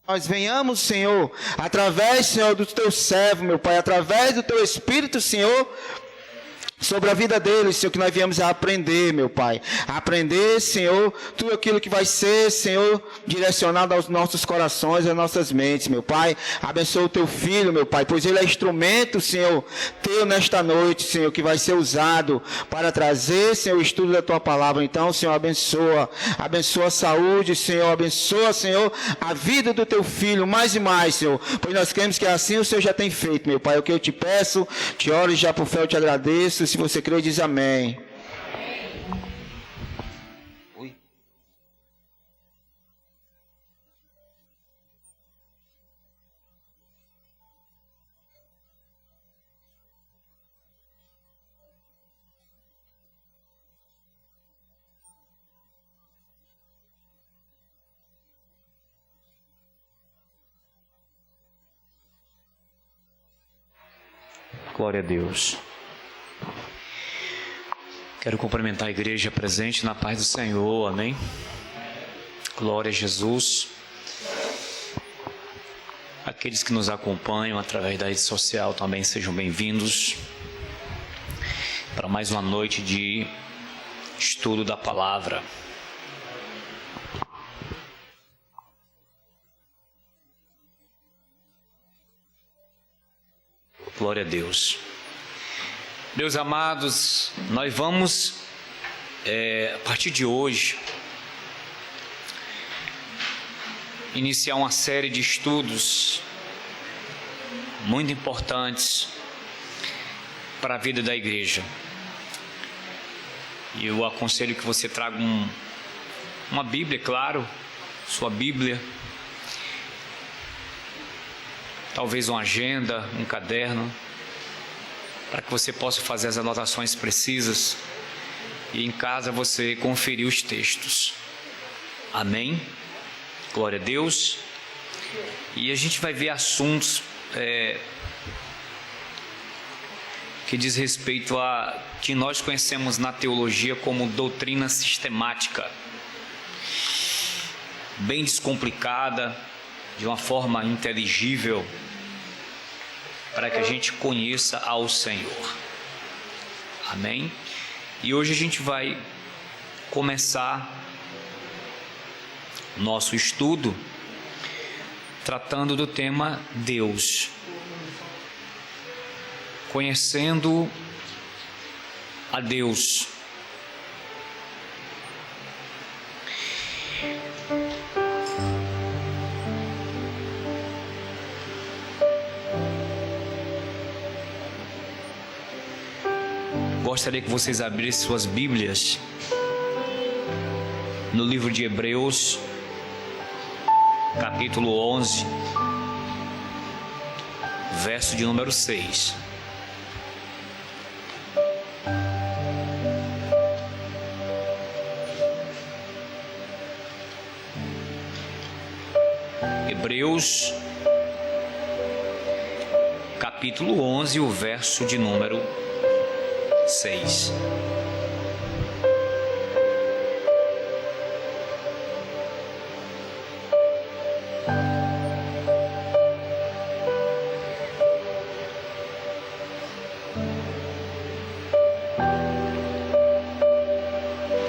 Nós venhamos, Senhor, através, Senhor, do Teu servo, meu Pai, através do Teu Espírito, Senhor, sobre a vida deles, Senhor, que nós viemos a aprender, meu Pai. A aprender, Senhor, tudo aquilo que vai ser, Senhor, direcionado aos nossos corações, às nossas mentes, meu Pai. Abençoa o Teu Filho, meu Pai, pois ele é instrumento, Senhor, Teu nesta noite, Senhor, que vai ser usado para trazer, Senhor, o estudo da Tua palavra. Então, Senhor, abençoa a saúde, Senhor, abençoa, Senhor, a vida do Teu Filho, mais e mais, Senhor, pois nós queremos que assim o Senhor já tem feito, meu Pai. É o que eu te peço, te oro e já por fé eu te agradeço. Se você crê, diz amém. Oi. Glória a Deus. Quero cumprimentar a igreja presente na paz do Senhor, amém? Glória a Jesus. Aqueles que nos acompanham através da rede social também sejam bem-vindos para mais uma noite de estudo da palavra. Glória a Deus. Meus amados, nós vamos, a partir de hoje, iniciar uma série de estudos muito importantes para a vida da igreja. E eu aconselho que você traga uma Bíblia, claro, sua Bíblia, talvez uma agenda, um caderno, para que você possa fazer as anotações precisas e em casa você conferir os textos. Amém? Glória a Deus. E a gente vai ver assuntos que diz respeito a que nós conhecemos na teologia como doutrina sistemática, bem descomplicada, de uma forma inteligível, para que a gente conheça ao Senhor. Amém? E hoje a gente vai começar nosso estudo tratando do tema Deus, conhecendo a Deus. Gostaria que vocês abrissem suas Bíblias no livro de Hebreus, capítulo 11, verso de número 6. Hebreus, capítulo 11, o verso de número 6.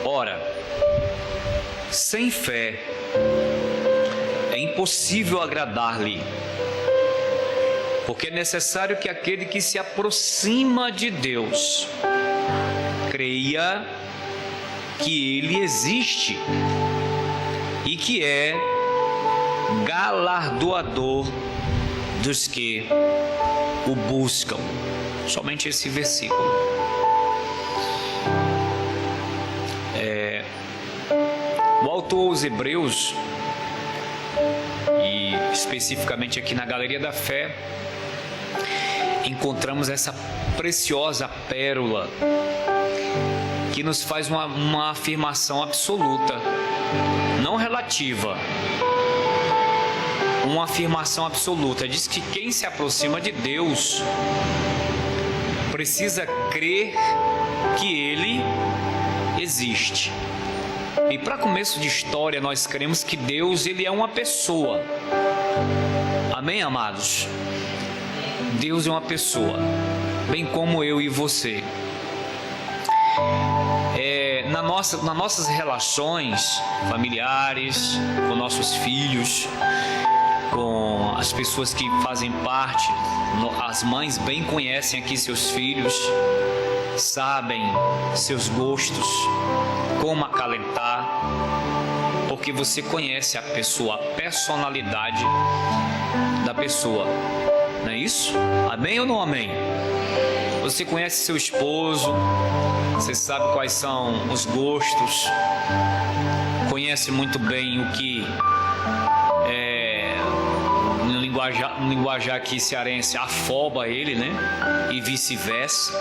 Ora, sem fé é impossível agradar-lhe, porque é necessário que aquele que se aproxima de Deus creia que Ele existe e que é galardoador dos que o buscam. Somente esse versículo. O autor aos Hebreus, e especificamente aqui na Galeria da Fé, encontramos essa preciosa pérola que nos faz uma afirmação absoluta, não relativa, uma afirmação absoluta. Diz que quem se aproxima de Deus precisa crer que Ele existe. E para começo de história, nós cremos que Deus, ele é uma pessoa. Amém, amados? Deus é uma pessoa, bem como eu e você. Nas nossas relações familiares, com nossos filhos, com as pessoas que fazem parte, as mães bem conhecem aqui seus filhos, sabem seus gostos, como acalentar, porque você conhece a pessoa, a personalidade da pessoa, não é isso? Amém ou não amém? Você conhece seu esposo, você sabe quais são os gostos, conhece muito bem o que no linguajar aqui cearense afoba ele, né? E vice-versa.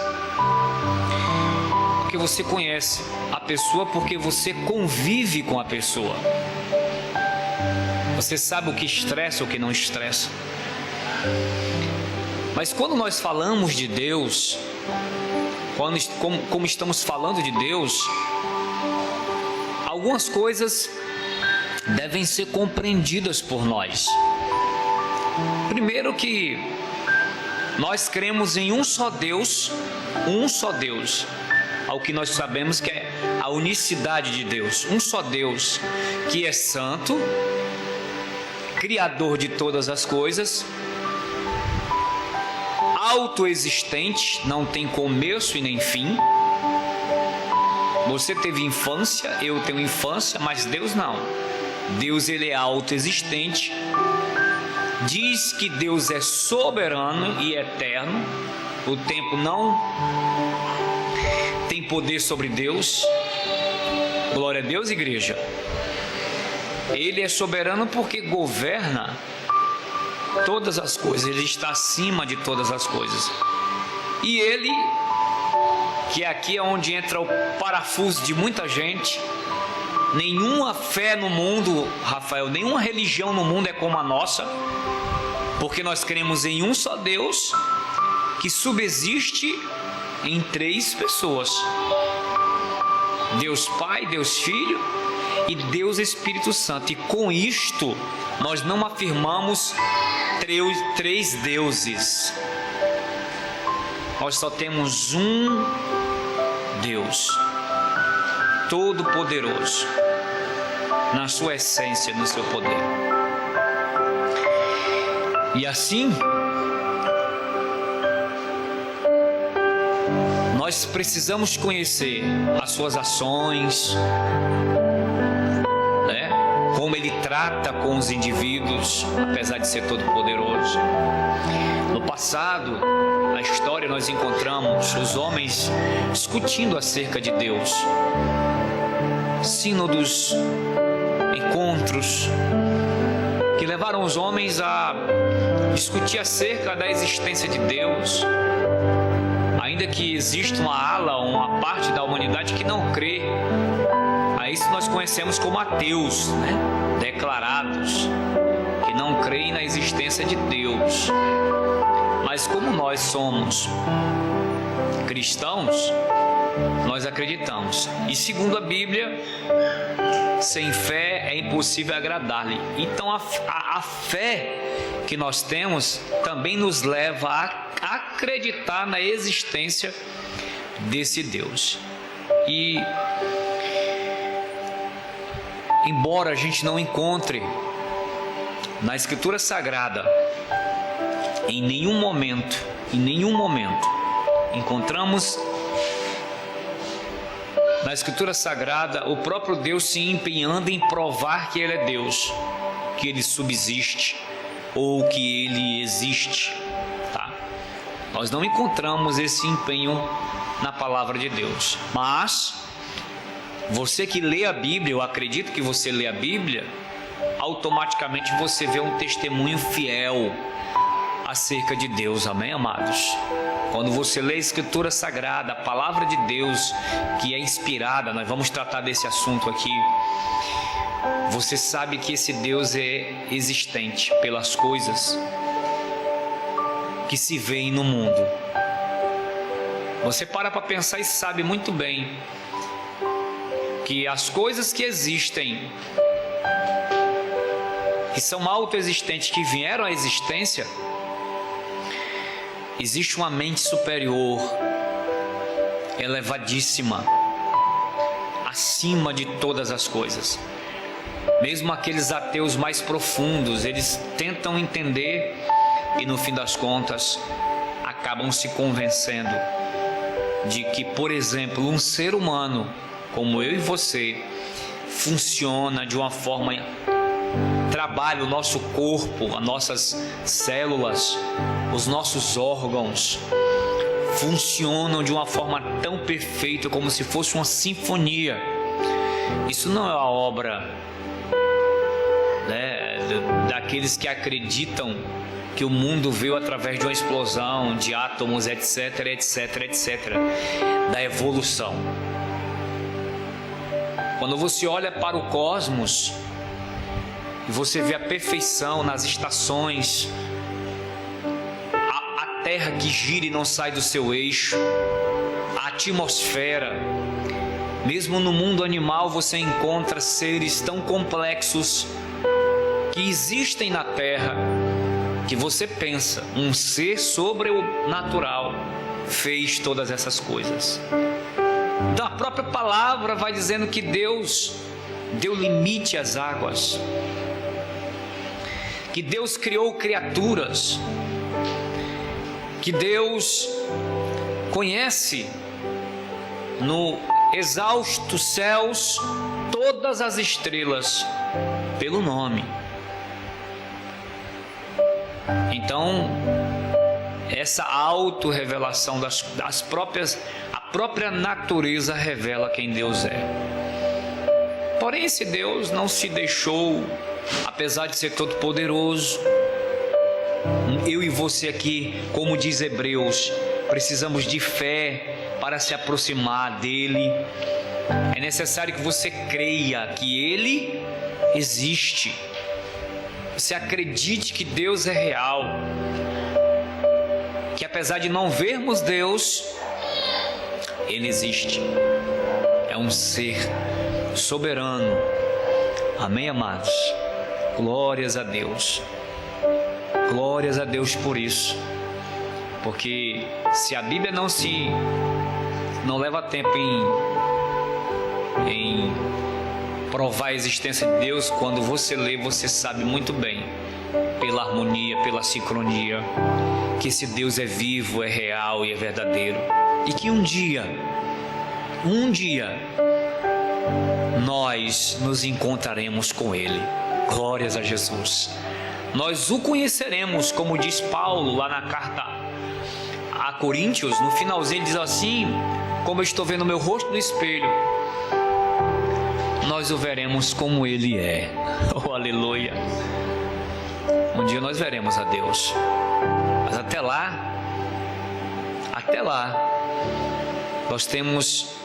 Porque você conhece a pessoa, porque você convive com a pessoa. Você sabe o que estressa, o que não estressa. Mas quando nós falamos de Deus, como estamos falando de Deus, algumas coisas devem ser compreendidas por nós. Primeiro que nós cremos em um só Deus, ao que nós sabemos que é a unicidade de Deus, um só Deus, que é santo, criador de todas as coisas, autoexistente, não tem começo e nem fim. Você teve infância, eu tenho infância, mas Deus não. Deus, ele é autoexistente. Diz que Deus é soberano e eterno. O tempo não tem poder sobre Deus. Glória a Deus, igreja. Ele é soberano porque governa todas as coisas, ele está acima de todas as coisas. E ele, que aqui é onde entra o parafuso de muita gente, nenhuma fé no mundo, Rafael, nenhuma religião no mundo é como a nossa, porque nós cremos em um só Deus, que subsiste em três pessoas: Deus Pai, Deus Filho e Deus Espírito Santo. E com isto nós não afirmamos três deuses. Nós só temos um Deus Todo-Poderoso, na sua essência, no seu poder. E assim, nós precisamos conhecer as suas ações, como ele trata com os indivíduos, apesar de ser todo poderoso. No passado, na história, nós encontramos os homens discutindo acerca de Deus. Sínodos, encontros, que levaram os homens a discutir acerca da existência de Deus. Ainda que exista uma parte da humanidade que não crê. A isso nós conhecemos como ateus, declarados, que não creem na existência de Deus. Mas como nós somos cristãos, nós acreditamos. E segundo a Bíblia, sem fé é impossível agradar-lhe. Então a fé que nós temos também nos leva a acreditar na existência desse Deus. E embora a gente não encontre na Escritura Sagrada, em nenhum momento, encontramos na Escritura Sagrada o próprio Deus se empenhando em provar que Ele é Deus, que Ele subsiste ou que Ele existe, tá? Nós não encontramos esse empenho na palavra de Deus, mas você que lê a Bíblia, eu acredito que você lê a Bíblia, automaticamente você vê um testemunho fiel acerca de Deus, amém, amados? Quando você lê a Escritura Sagrada, a palavra de Deus que é inspirada, nós vamos tratar desse assunto aqui, você sabe que esse Deus é existente pelas coisas que se veem no mundo. Você para pensar e sabe muito bem que as coisas que existem, que são autoexistentes, que vieram à existência, existe uma mente superior, elevadíssima, acima de todas as coisas. Mesmo aqueles ateus mais profundos, eles tentam entender e no fim das contas acabam se convencendo de que, por exemplo, um ser humano como eu e você funciona de uma forma, trabalha o nosso corpo, as nossas células, os nossos órgãos funcionam de uma forma tão perfeita como se fosse uma sinfonia. Isso não é a obra, né, daqueles que acreditam que o mundo veio através de uma explosão de átomos, etc, etc, etc, da evolução. Quando você olha para o cosmos e você vê a perfeição nas estações, a Terra que gira e não sai do seu eixo, a atmosfera, mesmo no mundo animal você encontra seres tão complexos que existem na Terra, que você pensa, um ser sobrenatural fez todas essas coisas. Então a própria palavra vai dizendo que Deus deu limite às águas, que Deus criou criaturas, que Deus conhece no exausto céus todas as estrelas pelo nome. Então, essa auto-revelação a própria natureza revela quem Deus é. Porém, esse Deus não se deixou, apesar de ser todo poderoso, eu e você aqui, como diz Hebreus, precisamos de fé para se aproximar dele. É necessário que você creia que ele existe. Você acredite que Deus é real, que apesar de não vermos Deus, ele existe. É um ser soberano. Amém, amados? Glórias a Deus. Glórias a Deus por isso. Porque se a Bíblia não leva tempo em provar a existência de Deus, quando você lê, você sabe muito bem, pela harmonia, pela sincronia, que esse Deus é vivo, é real e é verdadeiro. E que um dia, nós nos encontraremos com Ele. Glórias a Jesus. Nós o conheceremos, como diz Paulo lá na carta a Coríntios, no finalzinho ele diz assim: como eu estou vendo meu rosto no espelho, nós o veremos como Ele é. Oh, aleluia. Um dia nós veremos a Deus. Mas até lá, nós temos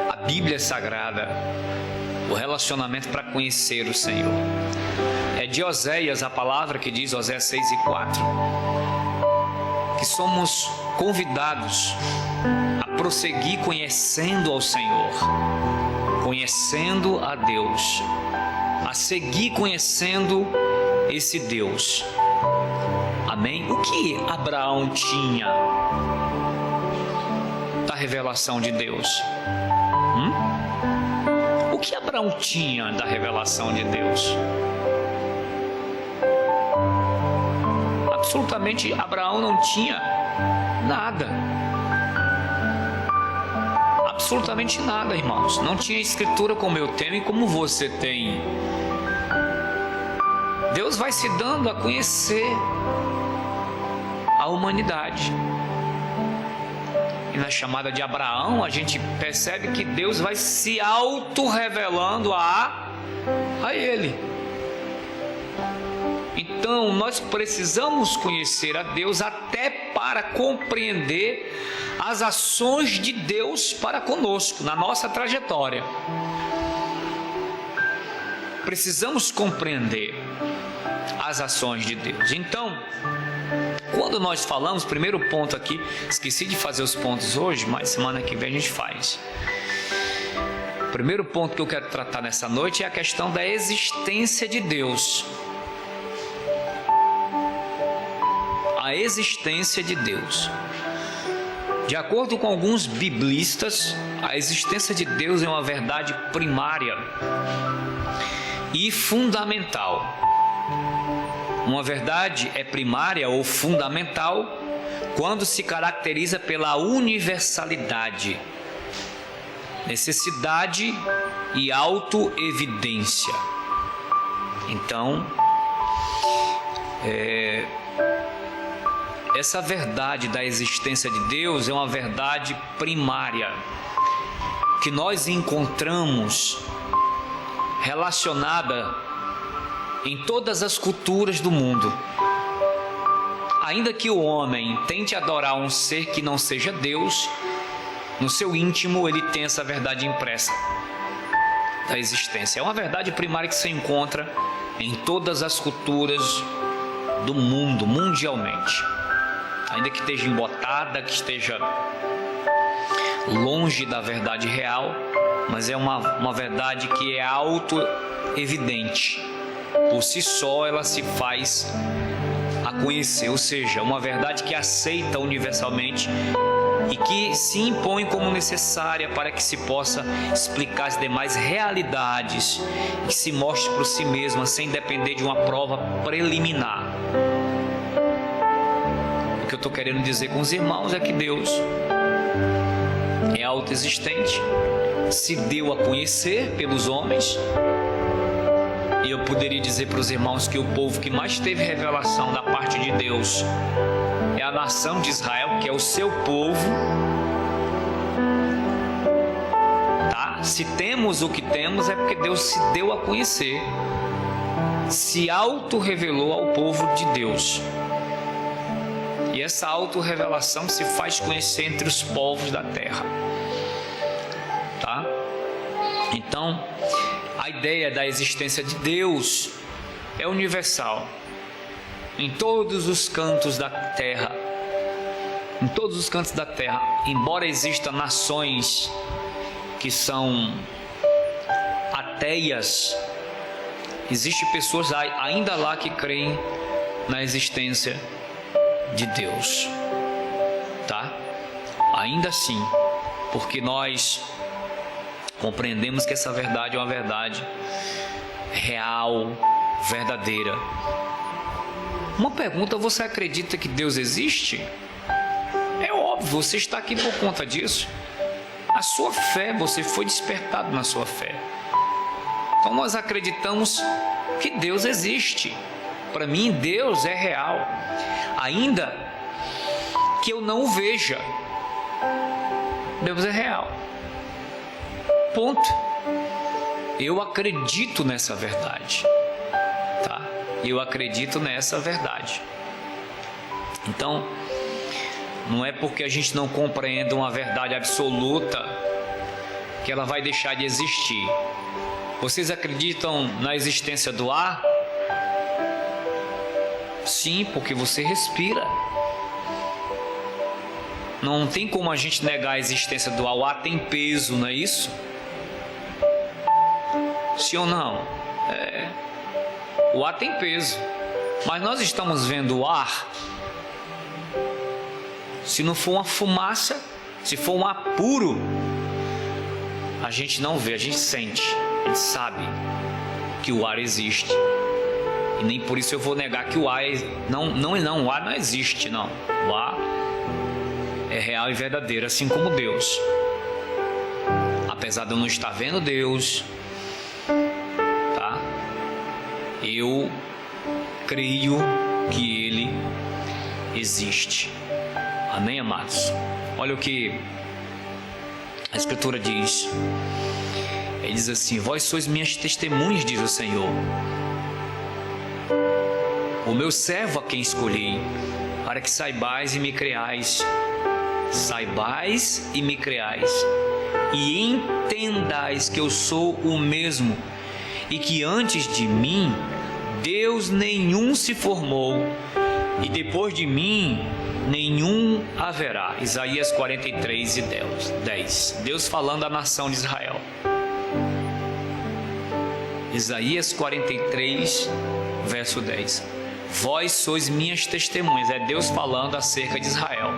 a Bíblia Sagrada, o relacionamento para conhecer o Senhor. É de Oséias a palavra que diz, Oséias 6:4, que somos convidados a prosseguir conhecendo ao Senhor, conhecendo a Deus, a seguir conhecendo esse Deus. Amém? O que Abraão tinha da revelação de Deus? O que Abraão tinha da revelação de Deus? Absolutamente, Abraão não tinha nada. Absolutamente nada, irmãos. Não tinha escritura como eu tenho e como você tem. Deus vai se dando a conhecer a humanidade. E na chamada de Abraão, a gente percebe que Deus vai se auto-revelando a ele. Então, nós precisamos conhecer a Deus até para compreender as ações de Deus para conosco, na nossa trajetória. Precisamos compreender as ações de Deus. Então, quando nós falamos, primeiro ponto aqui, esqueci de fazer os pontos hoje, mas semana que vem a gente faz. O primeiro ponto que eu quero tratar nessa noite é a questão da existência de Deus. A existência de Deus. De acordo com alguns biblistas, a existência de Deus é uma verdade primária e fundamental. Uma verdade é primária ou fundamental quando se caracteriza pela universalidade, necessidade e autoevidência. Então, essa verdade da existência de Deus é uma verdade primária que nós encontramos relacionada em todas as culturas do mundo. Ainda que o homem tente adorar um ser que não seja Deus, no seu íntimo ele tem essa verdade impressa da existência. É uma verdade primária que se encontra em todas as culturas do mundo, mundialmente. Ainda que esteja embotada, que esteja longe da verdade real, mas é uma verdade que é auto-evidente. Por si só ela se faz a conhecer, ou seja, uma verdade que aceita universalmente e que se impõe como necessária para que se possa explicar as demais realidades, que se mostre por si mesma sem depender de uma prova preliminar. O que eu estou querendo dizer com os irmãos é que Deus é autoexistente, se deu a conhecer pelos homens. E eu poderia dizer para os irmãos que o povo que mais teve revelação da parte de Deus é a nação de Israel, que é o seu povo. Tá? Se temos o que temos é porque Deus se deu a conhecer, se auto-revelou ao povo de Deus. E essa auto-revelação se faz conhecer entre os povos da terra. Tá? Então, a ideia da existência de Deus é universal. Em todos os cantos da terra, embora existam nações que são ateias, existem pessoas ainda lá que creem na existência de Deus, tá? Ainda assim, porque nós compreendemos que essa verdade é uma verdade real, verdadeira. Uma pergunta: você acredita que Deus existe? É óbvio, você está aqui por conta disso. A sua fé, você foi despertado na sua fé. Então nós acreditamos que Deus existe. Para mim, Deus é real, ainda que eu não o veja. Deus é real. Ponto. Eu acredito nessa verdade, tá? Eu acredito nessa verdade. Então, não é porque a gente não compreende uma verdade absoluta que ela vai deixar de existir. Vocês acreditam na existência do ar? Sim, porque você respira. Não tem como a gente negar a existência do ar. O ar tem peso, não é isso? Sim ou não? O ar tem peso. Mas nós estamos vendo o ar. Se não for uma fumaça, se for um ar puro, a gente não vê, a gente sente, a gente sabe que o ar existe. E nem por isso eu vou negar que o ar não, o ar não existe, não. O ar é real e verdadeiro, assim como Deus. Apesar de eu não estar vendo Deus, tá? Eu creio que Ele existe. Amém, amados? Olha o que a Escritura diz. Ele diz assim: vós sois minhas testemunhas, diz o Senhor, o meu servo a quem escolhi, para que saibais e me creais. Saibais e me creais, e entendais que eu sou o mesmo, e que antes de mim Deus nenhum se formou, e depois de mim nenhum haverá. Isaías 43 e 10. Deus falando à nação de Israel. Isaías 43, verso 10. Vós sois minhas testemunhas. É Deus falando acerca de Israel,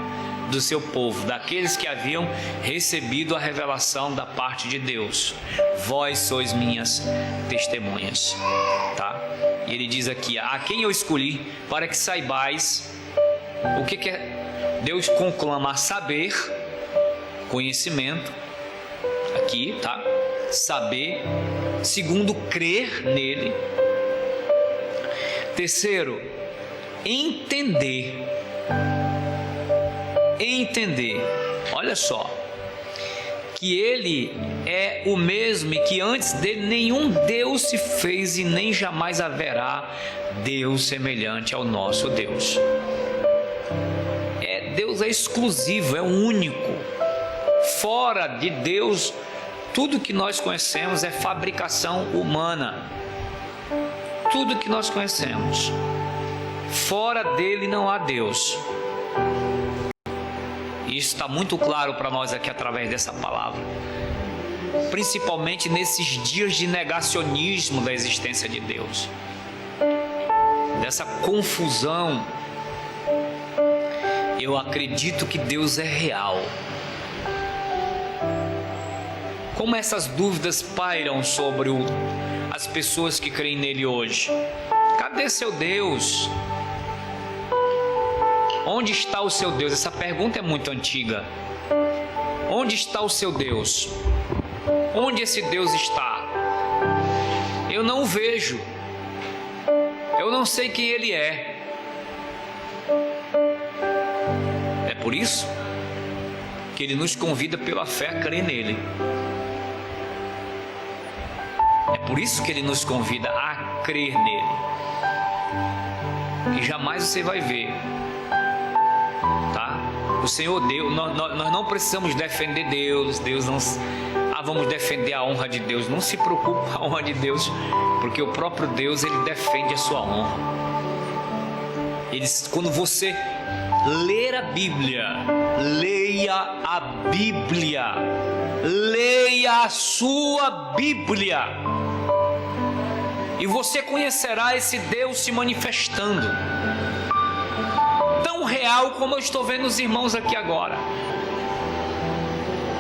do seu povo, daqueles que haviam recebido a revelação da parte de Deus. Vós sois minhas testemunhas, tá? E ele diz aqui: a quem eu escolhi para que saibais o que é. Deus conclama saber, conhecimento, aqui, tá? Saber. Segundo, crer nele. Terceiro, entender. Olha só, que ele é o mesmo e que antes dele nenhum Deus se fez e nem jamais haverá Deus semelhante ao nosso Deus. Deus é exclusivo, é único. Fora de Deus, tudo que nós conhecemos é fabricação humana. Tudo que nós conhecemos. Fora dele não há Deus. Isso está muito claro para nós aqui através dessa palavra. Principalmente nesses dias de negacionismo da existência de Deus. Dessa confusão. Eu acredito que Deus é real. Como essas dúvidas pairam sobre as pessoas que creem nele hoje? Cadê seu Deus? Onde está o seu Deus? Essa pergunta é muito antiga. Onde está o seu Deus? Onde esse Deus está? Eu não o vejo. Eu não sei quem ele é. É por isso que ele nos convida pela fé a crer nele. É por isso que ele nos convida a crer nele. E jamais você vai ver, tá? O Senhor Deus, nós não precisamos defender Deus. Deus não... vamos defender a honra de Deus. Não se preocupe com a honra de Deus, porque o próprio Deus, ele defende a sua honra. Quando você ler a Bíblia, leia a Bíblia, leia a sua Bíblia, e você conhecerá esse Deus se manifestando, tão real como eu estou vendo os irmãos aqui agora,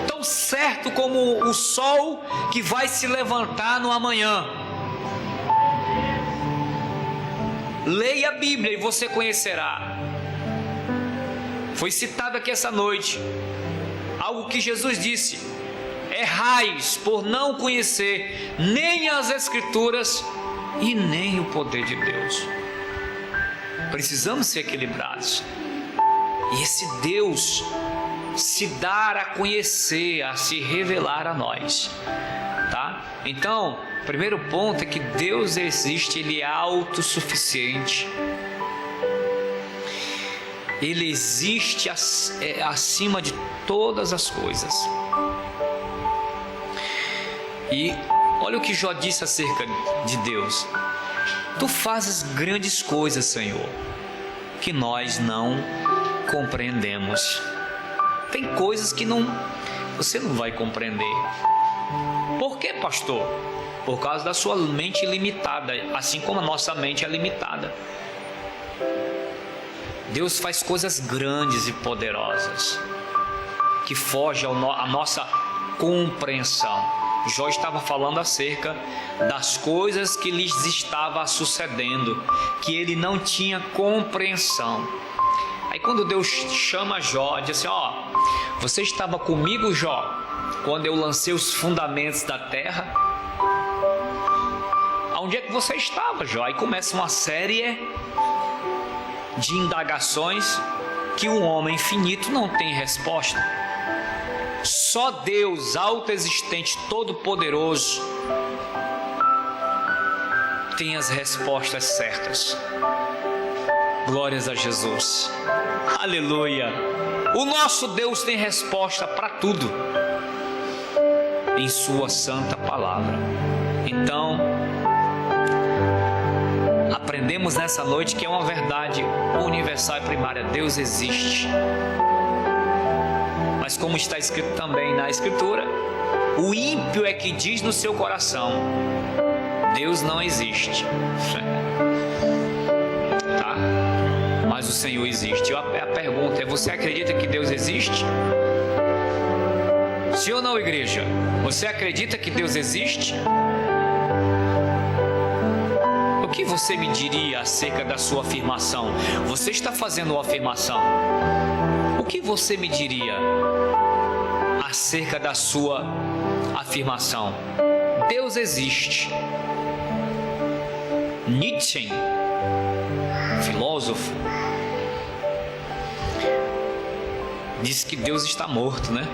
tão certo como o sol que vai se levantar no amanhã. Leia a Bíblia e você conhecerá. Foi citado aqui essa noite algo que Jesus disse: errais por não conhecer nem as Escrituras e nem o poder de Deus. Precisamos ser equilibrados. E esse Deus se dar a conhecer, a se revelar a nós, tá? Então, o primeiro ponto é que Deus existe, ele é autossuficiente. Ele existe acima de todas as coisas. E olha o que Jó disse acerca de Deus: tu fazes grandes coisas, Senhor, que nós não compreendemos. Tem coisas que você não vai compreender. Por quê, pastor? Por causa da sua mente limitada, assim como a nossa mente é limitada. Deus faz coisas grandes e poderosas que fogem à nossa compreensão. Jó estava falando acerca das coisas que lhes estava sucedendo, que ele não tinha compreensão. Aí quando Deus chama Jó, diz assim: você estava comigo, Jó, quando eu lancei os fundamentos da terra? Onde é que você estava, Jó? Aí começa uma série de indagações que um homem finito não tem resposta. Só Deus, autoexistente, todo-poderoso, tem as respostas certas. Glórias a Jesus. Aleluia. O nosso Deus tem resposta para tudo em sua santa palavra. Então, aprendemos nessa noite que é uma verdade universal e primária: Deus existe. Mas como está escrito também na Escritura, o ímpio é que diz no seu coração: Deus não existe. Tá? Mas o Senhor existe. A pergunta é: você acredita que Deus existe? Sim ou não, igreja? Você acredita que Deus existe? O que você me diria acerca da sua afirmação? Você está fazendo uma afirmação. O que você me diria acerca da sua afirmação? Deus existe. Nietzsche, filósofo, disse que Deus está morto, né?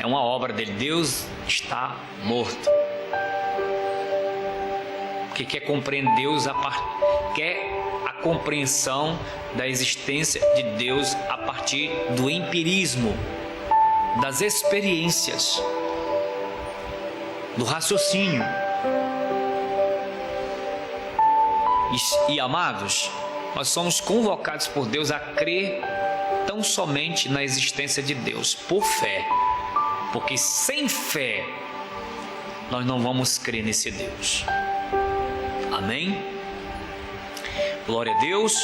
É uma obra dele. Deus está morto. Porque quer compreender Deus, quer a compreensão da existência de Deus a partir do empirismo, das experiências, do raciocínio. E amados, nós somos convocados por Deus a crer tão somente na existência de Deus, por fé. Porque sem fé, nós não vamos crer nesse Deus. Amém? Glória a Deus.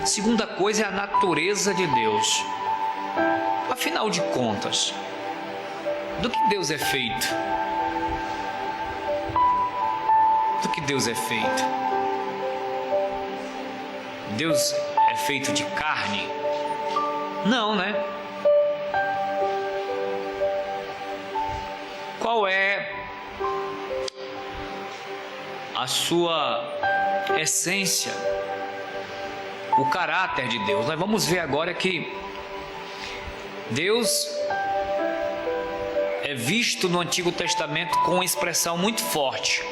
Segunda coisa é a natureza de Deus. Afinal de contas, do que Deus é feito? Do que Deus é feito? Deus é feito de carne? Não, né? Qual é a sua essência, o caráter de Deus? Nós vamos ver agora que Deus é visto no Antigo Testamento com uma expressão muito forte,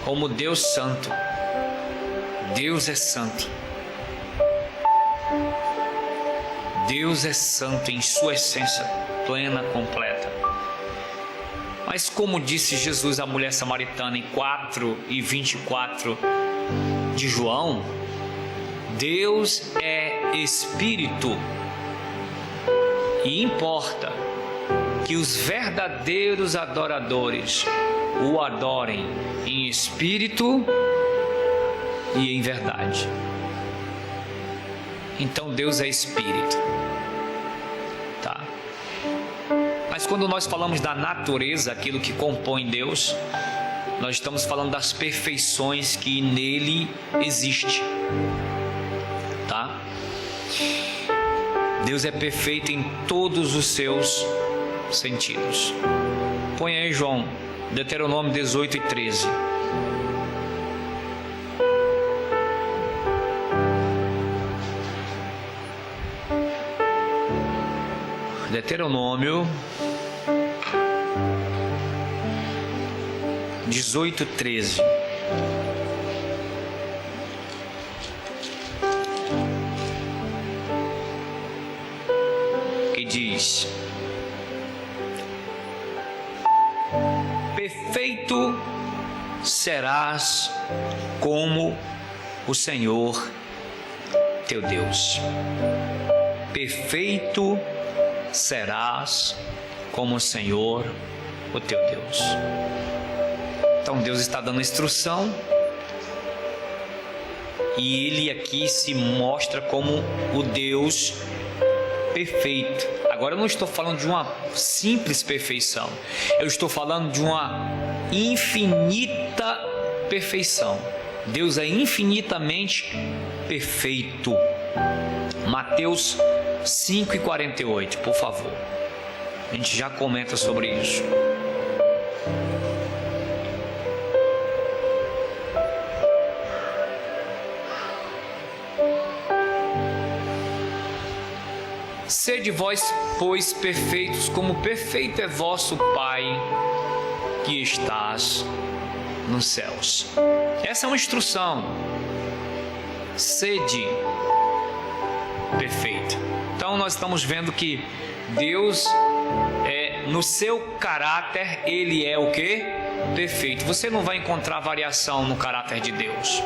como Deus Santo. Deus é santo. Deus é santo em sua essência plena, completa. Mas como disse Jesus à mulher samaritana em 4:24 de João, Deus é Espírito e importa que os verdadeiros adoradores o adorem em espírito e em verdade. Então Deus é Espírito, tá? Mas quando nós falamos da natureza, aquilo que compõe Deus, nós estamos falando das perfeições que nele existe, tá? Deus é perfeito em todos os seus sentidos. Põe aí, João, Deuteronômio 18:13. Deuteronômio 18:13. Que diz: perfeito serás como o Senhor teu Deus. Perfeito serás como o Senhor, o teu Deus. Então Deus está dando instrução e Ele aqui se mostra como o Deus perfeito. Agora eu não estou falando de uma simples perfeição, eu estou falando de uma infinita perfeição. Deus é infinitamente perfeito. Mateus 5:48, por favor. A gente já comenta sobre isso. Sede vós, pois, perfeitos, como perfeito é vosso Pai que estás nos céus. Essa é uma instrução. Sede perfeito. Então nós estamos vendo que Deus no seu caráter, Ele é o quê? Perfeito. Você não vai encontrar variação no caráter de Deus.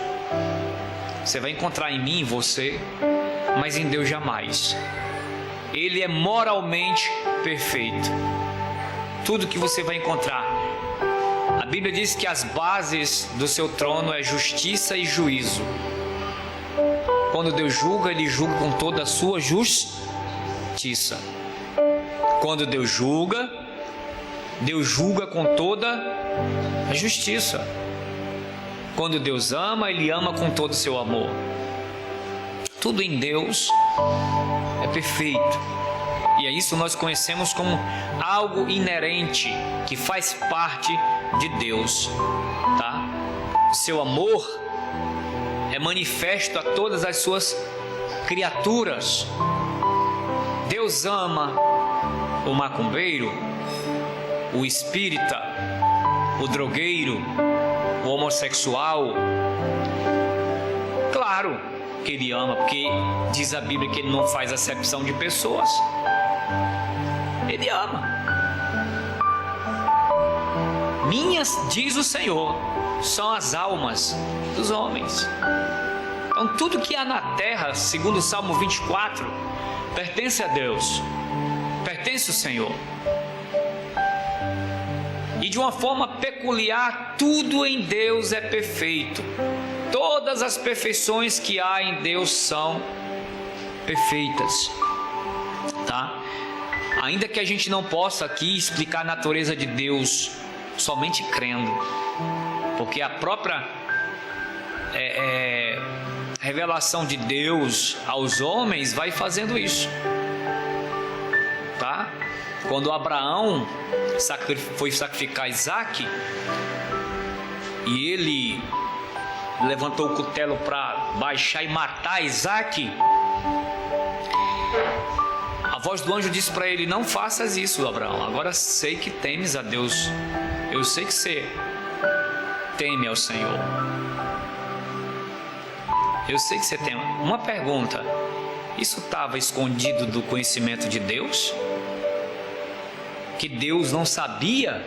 Você vai encontrar em mim, em você, mas em Deus jamais. Ele é moralmente perfeito. Tudo que você vai encontrar Bíblia diz que as bases do seu trono é justiça e juízo. Quando Deus julga, Ele julga com toda a sua justiça. Quando Deus julga com toda a justiça. Quando Deus ama, Ele ama com todo o seu amor. Tudo em Deus é perfeito. E é isso que nós conhecemos como algo inerente, que faz parte de Deus, tá? O seu amor é manifesto a todas as suas criaturas. Deus ama o macumbeiro, o espírita, o drogueiro, o homossexual. Claro que Ele ama, porque diz a Bíblia que Ele não faz acepção de pessoas. Ele ama. Minhas, diz o Senhor, são as almas dos homens. Então tudo que há na terra, segundo o Salmo 24, pertence a Deus, pertence ao Senhor. E de uma forma peculiar, tudo em Deus é perfeito. Todas as perfeições que há em Deus são perfeitas, tá? Ainda que a gente não possa aqui explicar a natureza de Deus somente crendo, porque a própria revelação de Deus aos homens vai fazendo isso, tá? Quando Abraão foi sacrificar Isaque e ele levantou o cutelo para baixar e matar Isaque, a voz do anjo disse para ele: não faças isso, Abraão, agora sei que temes a Deus, eu sei que você teme ao Senhor, eu sei que você teme. Uma pergunta: isso estava escondido do conhecimento de Deus? Que Deus não sabia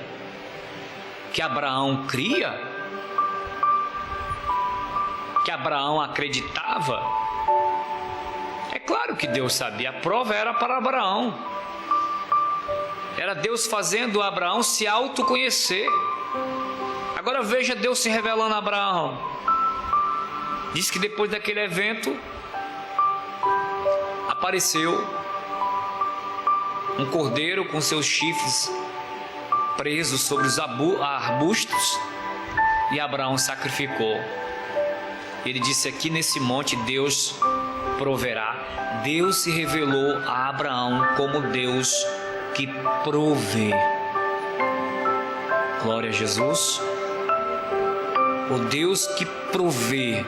que Abraão cria? Que Abraão acreditava? É claro que Deus sabia, a prova era para Abraão. Era Deus fazendo Abraão se autoconhecer. Agora veja Deus se revelando a Abraão. Diz que depois daquele evento apareceu um cordeiro com seus chifres presos sobre os arbustos, e Abraão sacrificou. Ele disse: aqui nesse monte Deus proverá. Deus se revelou a Abraão como Deus que provê. Glória a Jesus. O Deus que provê.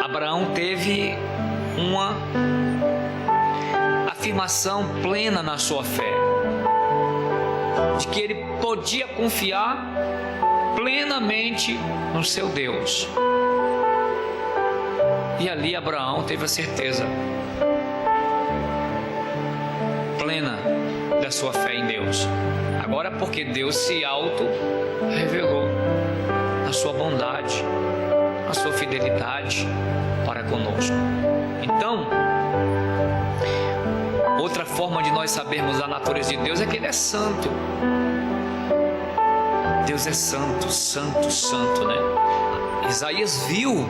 Abraão teve uma afirmação plena na sua fé, de que ele podia confiar plenamente no seu Deus. E ali Abraão teve a certeza plena da sua fé em Deus. Agora, porque Deus se auto-revelou a sua bondade, a sua fidelidade para conosco. Então, outra forma de nós sabermos a natureza de Deus é que Ele é santo. Deus é santo, santo, santo, né? Isaías viu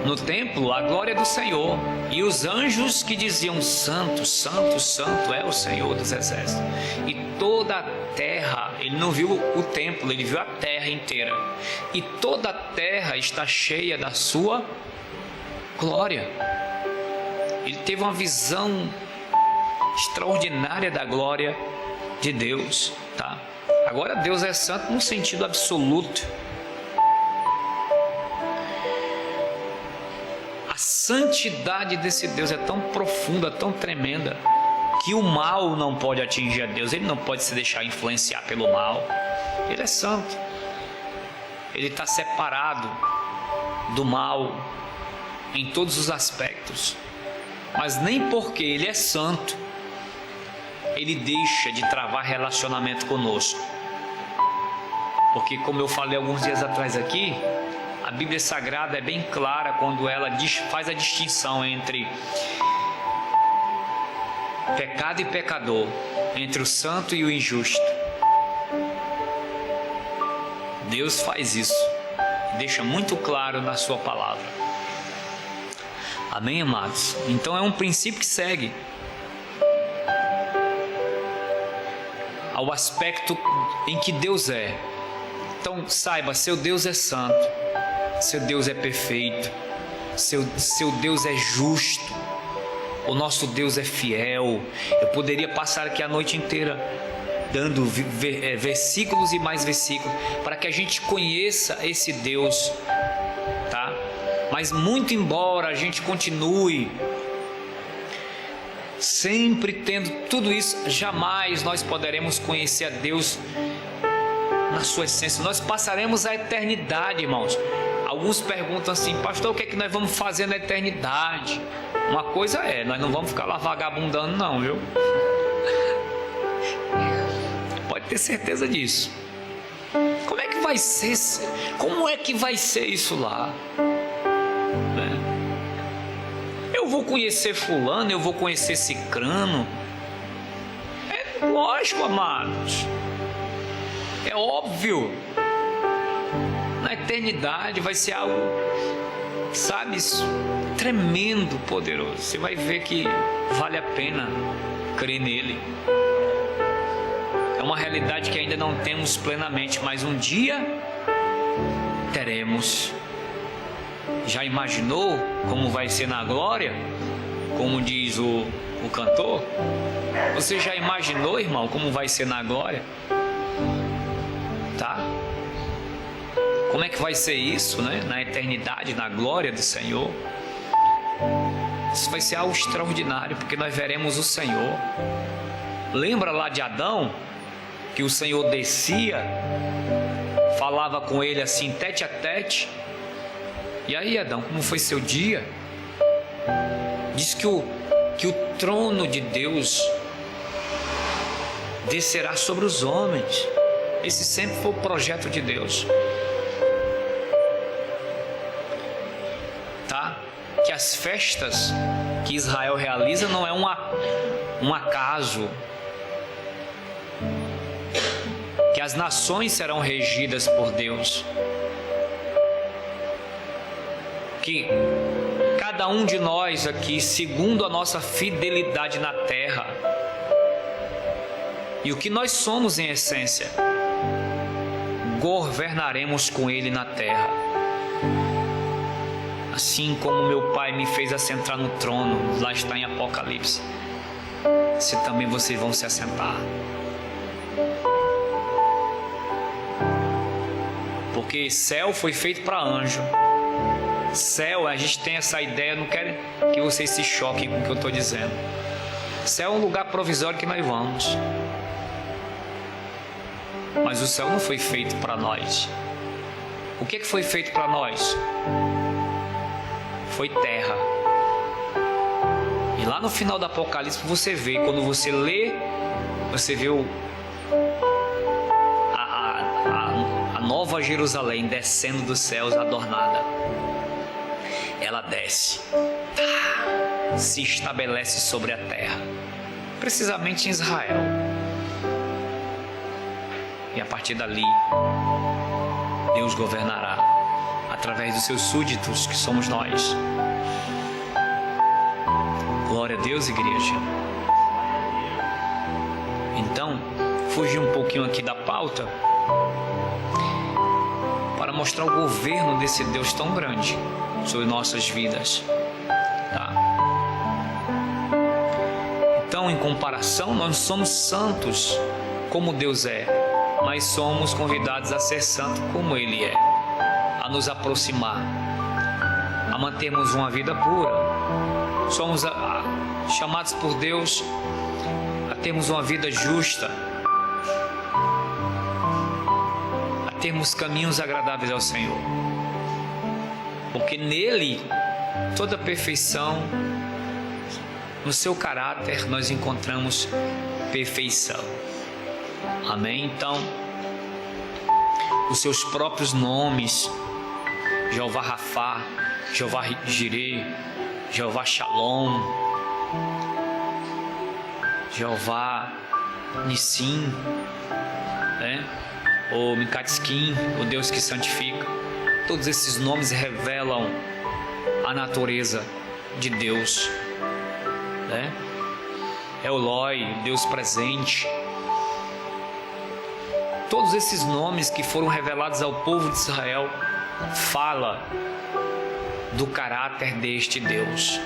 no templo a glória do Senhor e os anjos que diziam: santo, santo, santo é o Senhor dos exércitos. E toda a terra, ele não viu o templo, ele viu a terra inteira, e toda a terra está cheia da sua glória. Ele teve uma visão extraordinária da glória de Deus, tá? Agora Deus é santo no sentido absoluto. A santidade desse Deus é tão profunda, tão tremenda, que o mal não pode atingir a Deus. Ele não pode se deixar influenciar pelo mal. Ele é santo. Ele está separado do mal em todos os aspectos. Mas nem porque Ele é santo Ele deixa de travar relacionamento conosco. Porque, como eu falei alguns dias atrás aqui, a Bíblia Sagrada é bem clara quando ela faz a distinção entre pecado e pecador, entre o santo e o injusto. Deus faz isso, deixa muito claro na sua palavra. Amém, amados? Então é um princípio que segue ao aspecto em que Deus é. Então saiba, seu Deus é santo, seu Deus é perfeito, seu Deus é justo, o nosso Deus é fiel. Eu poderia passar aqui a noite inteira dando versículos e mais versículos para que a gente conheça esse Deus, tá? Mas muito embora a gente continue sempre tendo tudo isso, jamais nós poderemos conhecer a Deus na sua essência. Nós passaremos a eternidade, irmãos. Alguns perguntam assim: pastor, o que é que nós vamos fazer na eternidade? Uma coisa é, nós não vamos ficar lá vagabundando não, viu? Pode ter certeza disso. Como é que vai ser? Como é que vai ser isso lá? Eu vou conhecer fulano, eu vou conhecer cicrano. É lógico, amados. É óbvio. Na eternidade vai ser algo, sabe, tremendo, poderoso. Você vai ver que vale a pena crer nele. É uma realidade que ainda não temos plenamente, mas um dia teremos. Já imaginou como vai ser na glória? Como diz o cantor? Você já imaginou, irmão, como vai ser na glória? Tá? Como é que vai ser isso, né? Na eternidade, na glória do Senhor. Isso vai ser algo extraordinário, porque nós veremos o Senhor. Lembra lá de Adão? Que o Senhor descia, falava com ele assim, tete a tete. E aí, Adão, como foi seu dia? Diz que o trono de Deus descerá sobre os homens. Esse sempre foi o projeto de Deus. Tá? Que as festas que Israel realiza não é um acaso. Que as nações serão regidas por Deus. Que cada um de nós aqui, segundo a nossa fidelidade na terra e o que nós somos em essência, governaremos com Ele na terra. Assim como meu Pai me fez assentar no trono, lá está em Apocalipse, assim também vocês vão se assentar. Porque céu foi feito para anjo. Céu, a gente tem essa ideia, não quero que vocês se choquem com o que eu estou dizendo. Céu é um lugar provisório que nós vamos. Mas o céu não foi feito para nós. O que foi feito para nós? Foi terra. E lá no final do Apocalipse você vê, quando você lê, você vê a nova Jerusalém descendo dos céus adornada. Ela desce, se estabelece sobre a terra, precisamente em Israel. E a partir dali, Deus governará através dos seus súditos, que somos nós. Glória a Deus, igreja. Então, fugir um pouquinho aqui da pauta para mostrar o governo desse Deus tão grande sobre nossas vidas, tá? Então, em comparação, nós não somos santos como Deus é, mas somos convidados a ser santos como Ele é, a nos aproximar, a mantermos uma vida pura. Somos chamados por Deus a termos uma vida justa, a termos caminhos agradáveis ao Senhor. Porque nele, toda a perfeição, no seu caráter, nós encontramos perfeição. Amém? Então, os seus próprios nomes, Jeová Rafá, Jeová Jireh, Jeová Shalom, Jeová Nissim, né? o Mikatskin, o Deus que santifica. Todos esses nomes revelam a natureza de Deus, né? Eloi, Deus presente. Todos esses nomes que foram revelados ao povo de Israel fala do caráter deste Deus,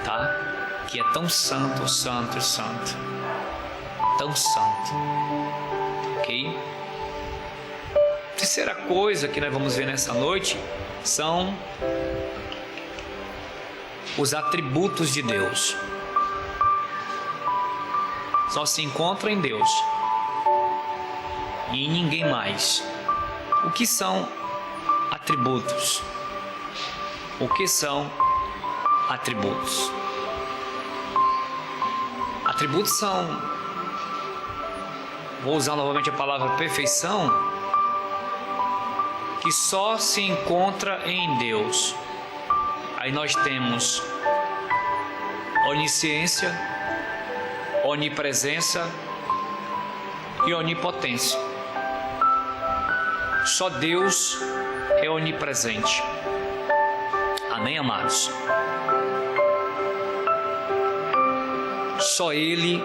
tá? Que é tão santo, santo, santo, tão santo, ok? Terceira coisa que nós vamos ver nessa noite são os atributos de Deus. Só se encontra em Deus e em ninguém mais. O que são atributos? O que são atributos? Atributos são, vou usar novamente a palavra perfeição, que só se encontra em Deus. Aí nós temos onisciência, onipresença e onipotência. Só Deus é onipresente. Amém, amados? Só Ele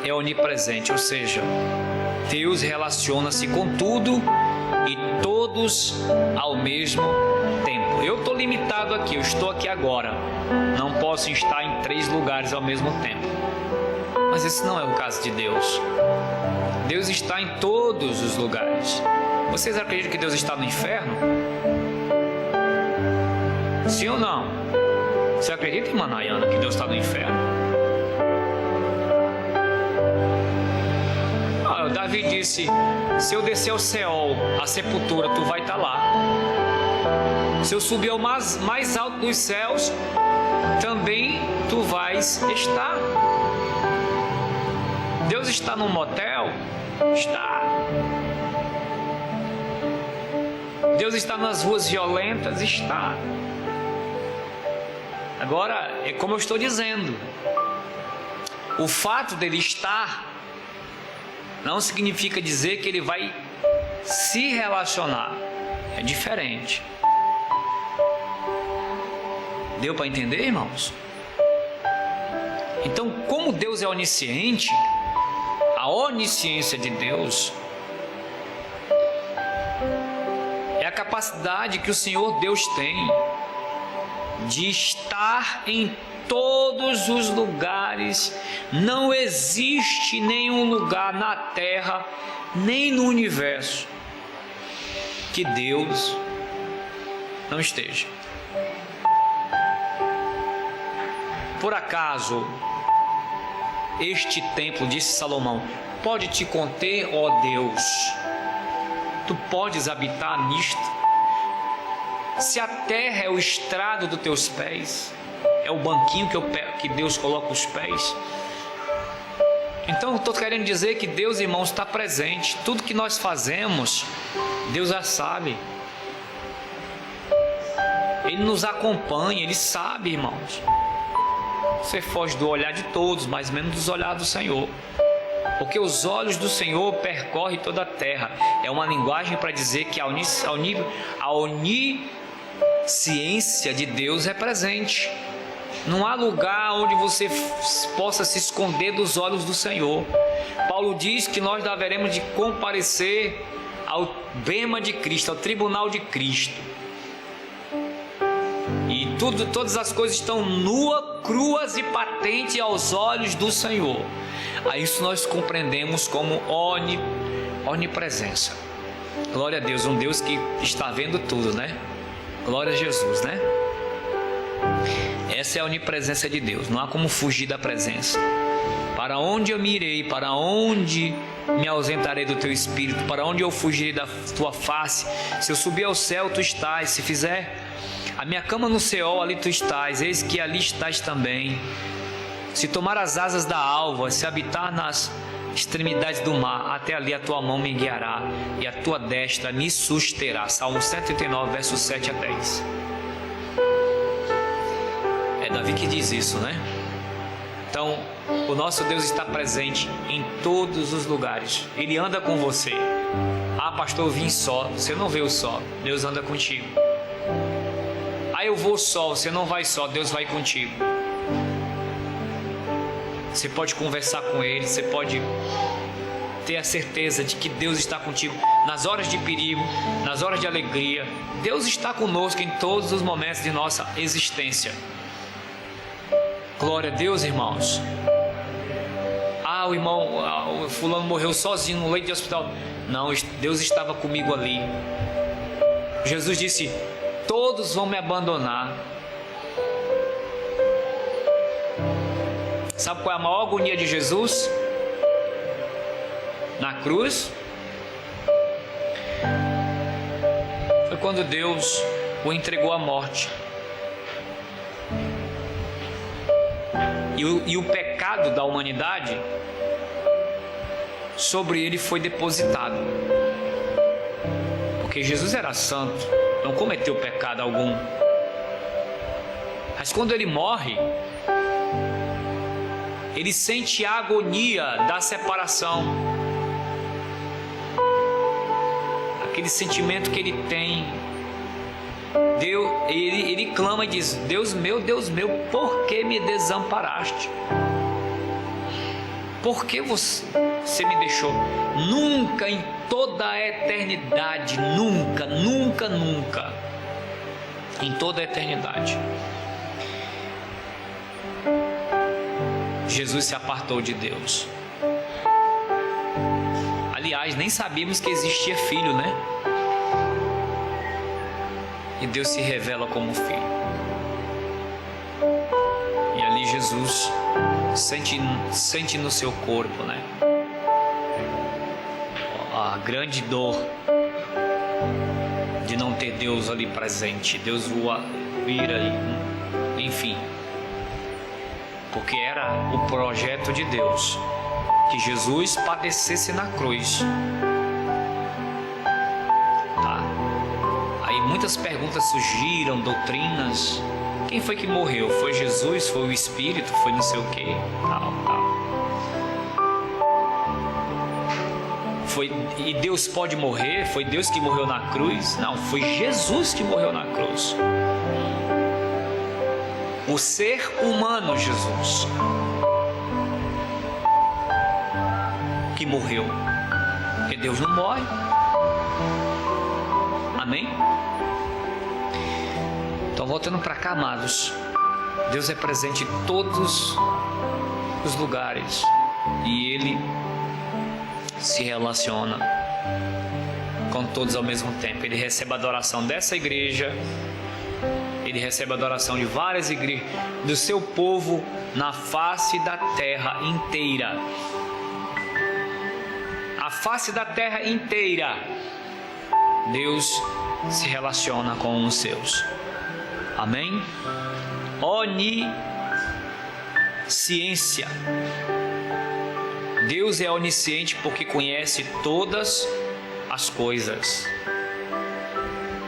é onipresente, ou seja, Deus relaciona-se com tudo e todos ao mesmo tempo. Eu estou limitado aqui, eu estou aqui agora. Não posso estar em 3 lugares ao mesmo tempo. Mas esse não é o caso de Deus. Deus está em todos os lugares. Vocês acreditam que Deus está no inferno? Sim ou não? Você acredita, irmã Nayana, que Deus está no inferno? Davi disse: se eu descer ao Seol, a sepultura, tu vai estar lá. Se eu subir ao mais alto dos céus, também tu vais estar. Deus está num motel? Está. Deus está nas ruas violentas? Está. Agora, é como eu estou dizendo, o fato dele estar não significa dizer que ele vai se relacionar. É diferente. Deu para entender, irmãos? Então, como Deus é onisciente, a onisciência de Deus é a capacidade que o Senhor Deus tem de estar em todos os lugares. Não existe nenhum lugar na terra, nem no universo, que Deus não esteja. Por acaso, este templo, disse Salomão, pode te conter, ó Deus? Tu podes habitar nisto? Se a terra é o estrado dos teus pés, é o banquinho que Deus coloca os pés. Então eu estou querendo dizer que Deus, irmãos, está presente. Tudo que nós fazemos, Deus já sabe. Ele nos acompanha, Ele sabe, irmãos. Você foge do olhar de todos, mas menos dos olhares do Senhor. Porque os olhos do Senhor percorrem toda a terra. É uma linguagem para dizer que a onisciência de Deus é presente. Não há lugar onde você possa se esconder dos olhos do Senhor. Paulo diz que nós haveremos de comparecer ao bema de Cristo, ao tribunal de Cristo. E todas as coisas estão nuas, cruas e patentes aos olhos do Senhor. A isso nós compreendemos como onipresença. Glória a Deus, um Deus que está vendo tudo, né? Glória a Jesus, né? Essa é a onipresença de Deus. Não há como fugir da presença. Para onde eu me irei? Para onde me ausentarei do teu espírito? Para onde eu fugirei da tua face? Se eu subir ao céu, tu estás. Se fizer a minha cama no Seol, ali tu estás. Eis que ali estás também. Se tomar as asas da alva, se habitar nas extremidades do mar, até ali a tua mão me guiará e a tua destra me susterá. Salmo 139, versos 7 a 10. É Davi que diz isso, né? Então, o nosso Deus está presente em todos os lugares. Ele anda com você. Ah, pastor, eu vim só. Você não veio só. Deus anda contigo. Ah, eu vou só. Você não vai só. Deus vai contigo. Você pode conversar com Ele. Você pode ter a certeza de que Deus está contigo nas horas de perigo, nas horas de alegria. Deus está conosco em todos os momentos de nossa existência. Glória a Deus, irmãos. Ah, o irmão, o fulano morreu sozinho no leito de hospital. Não, Deus estava comigo ali. Jesus disse: todos vão me abandonar. Sabe qual é a maior agonia de Jesus? Na cruz, foi quando Deus o entregou à morte. E o pecado da humanidade sobre ele foi depositado. Porque Jesus era santo, não cometeu pecado algum. Mas quando ele morre, ele sente a agonia da separação. Aquele sentimento que ele tem. Ele clama e diz: Deus meu, por que me desamparaste? Por que você me deixou? Nunca em toda a eternidade, nunca, em toda a eternidade, Jesus se apartou de Deus. Aliás, nem sabíamos que existia filho, né? E Deus se revela como filho. E ali Jesus sente no seu corpo, né? A grande dor de não ter Deus ali presente. Deus o ira, enfim. Porque era o projeto de Deus que Jesus padecesse na cruz. Muitas perguntas surgiram, doutrinas. Quem foi que morreu? Foi Jesus? Foi o Espírito? Foi não sei o que? E Deus pode morrer? Foi Deus que morreu na cruz? Não, foi Jesus que morreu na cruz. O ser humano Jesus que morreu. Porque Deus não morre. Amém? Então, voltando para cá, amados, Deus é presente em todos os lugares e Ele se relaciona com todos ao mesmo tempo. Ele recebe a adoração dessa igreja, Ele recebe a adoração de várias igrejas, do seu povo na face da terra inteira. A face da terra inteira, Deus se relaciona com os seus. Amém? Onisciência. Deus é onisciente porque conhece todas as coisas.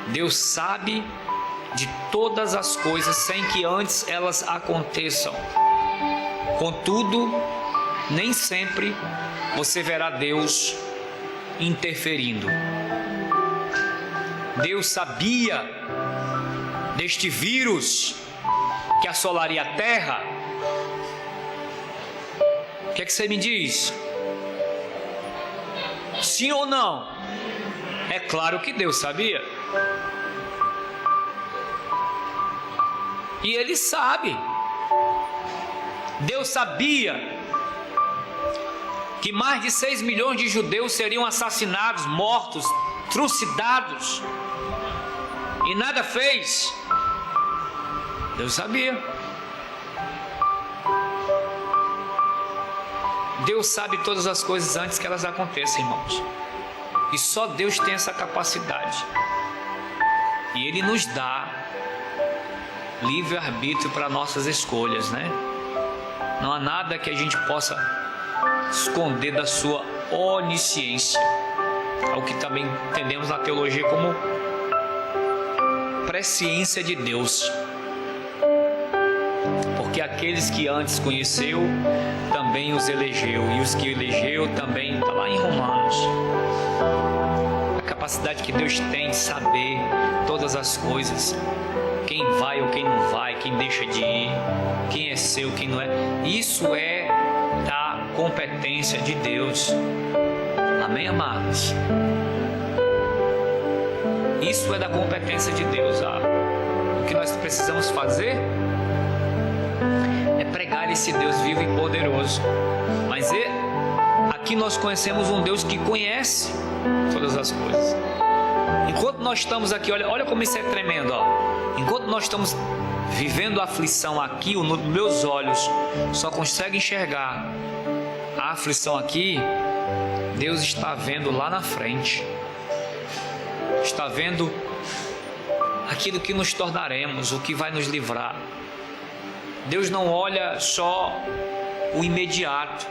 Deus sabe de todas as coisas sem que antes elas aconteçam. Contudo, nem sempre você verá Deus interferindo. Deus sabia deste vírus que assolaria a terra. O que é que você me diz? Sim ou não? É claro que Deus sabia. E Ele sabe. Deus sabia que mais de 6 milhões de judeus seriam assassinados, mortos, trucidados. E nada fez. Deus sabia. Deus sabe todas as coisas antes que elas aconteçam, irmãos. E só Deus tem essa capacidade. E Ele nos dá livre-arbítrio para nossas escolhas, né? Não há nada que a gente possa esconder da sua onisciência. É o que também entendemos na teologia como presciência de Deus. Porque aqueles que antes conheceu, também os elegeu, e os que elegeu também, está lá em Romanos. A capacidade que Deus tem de saber todas as coisas, quem vai ou quem não vai, quem deixa de ir, quem é seu, quem não é. Isso é da competência de Deus. Amém, amados? Isso é da competência de Deus. O que nós precisamos fazer é pregar esse Deus vivo e poderoso. Mas aqui nós conhecemos um Deus que conhece todas as coisas. Enquanto nós estamos aqui, olha como isso é tremendo, enquanto nós estamos vivendo a aflição aqui, os meus olhos só conseguem enxergar a aflição aqui. Deus está vendo lá na frente, está vendo aquilo que nos tornaremos, o que vai nos livrar. Deus não olha só o imediato,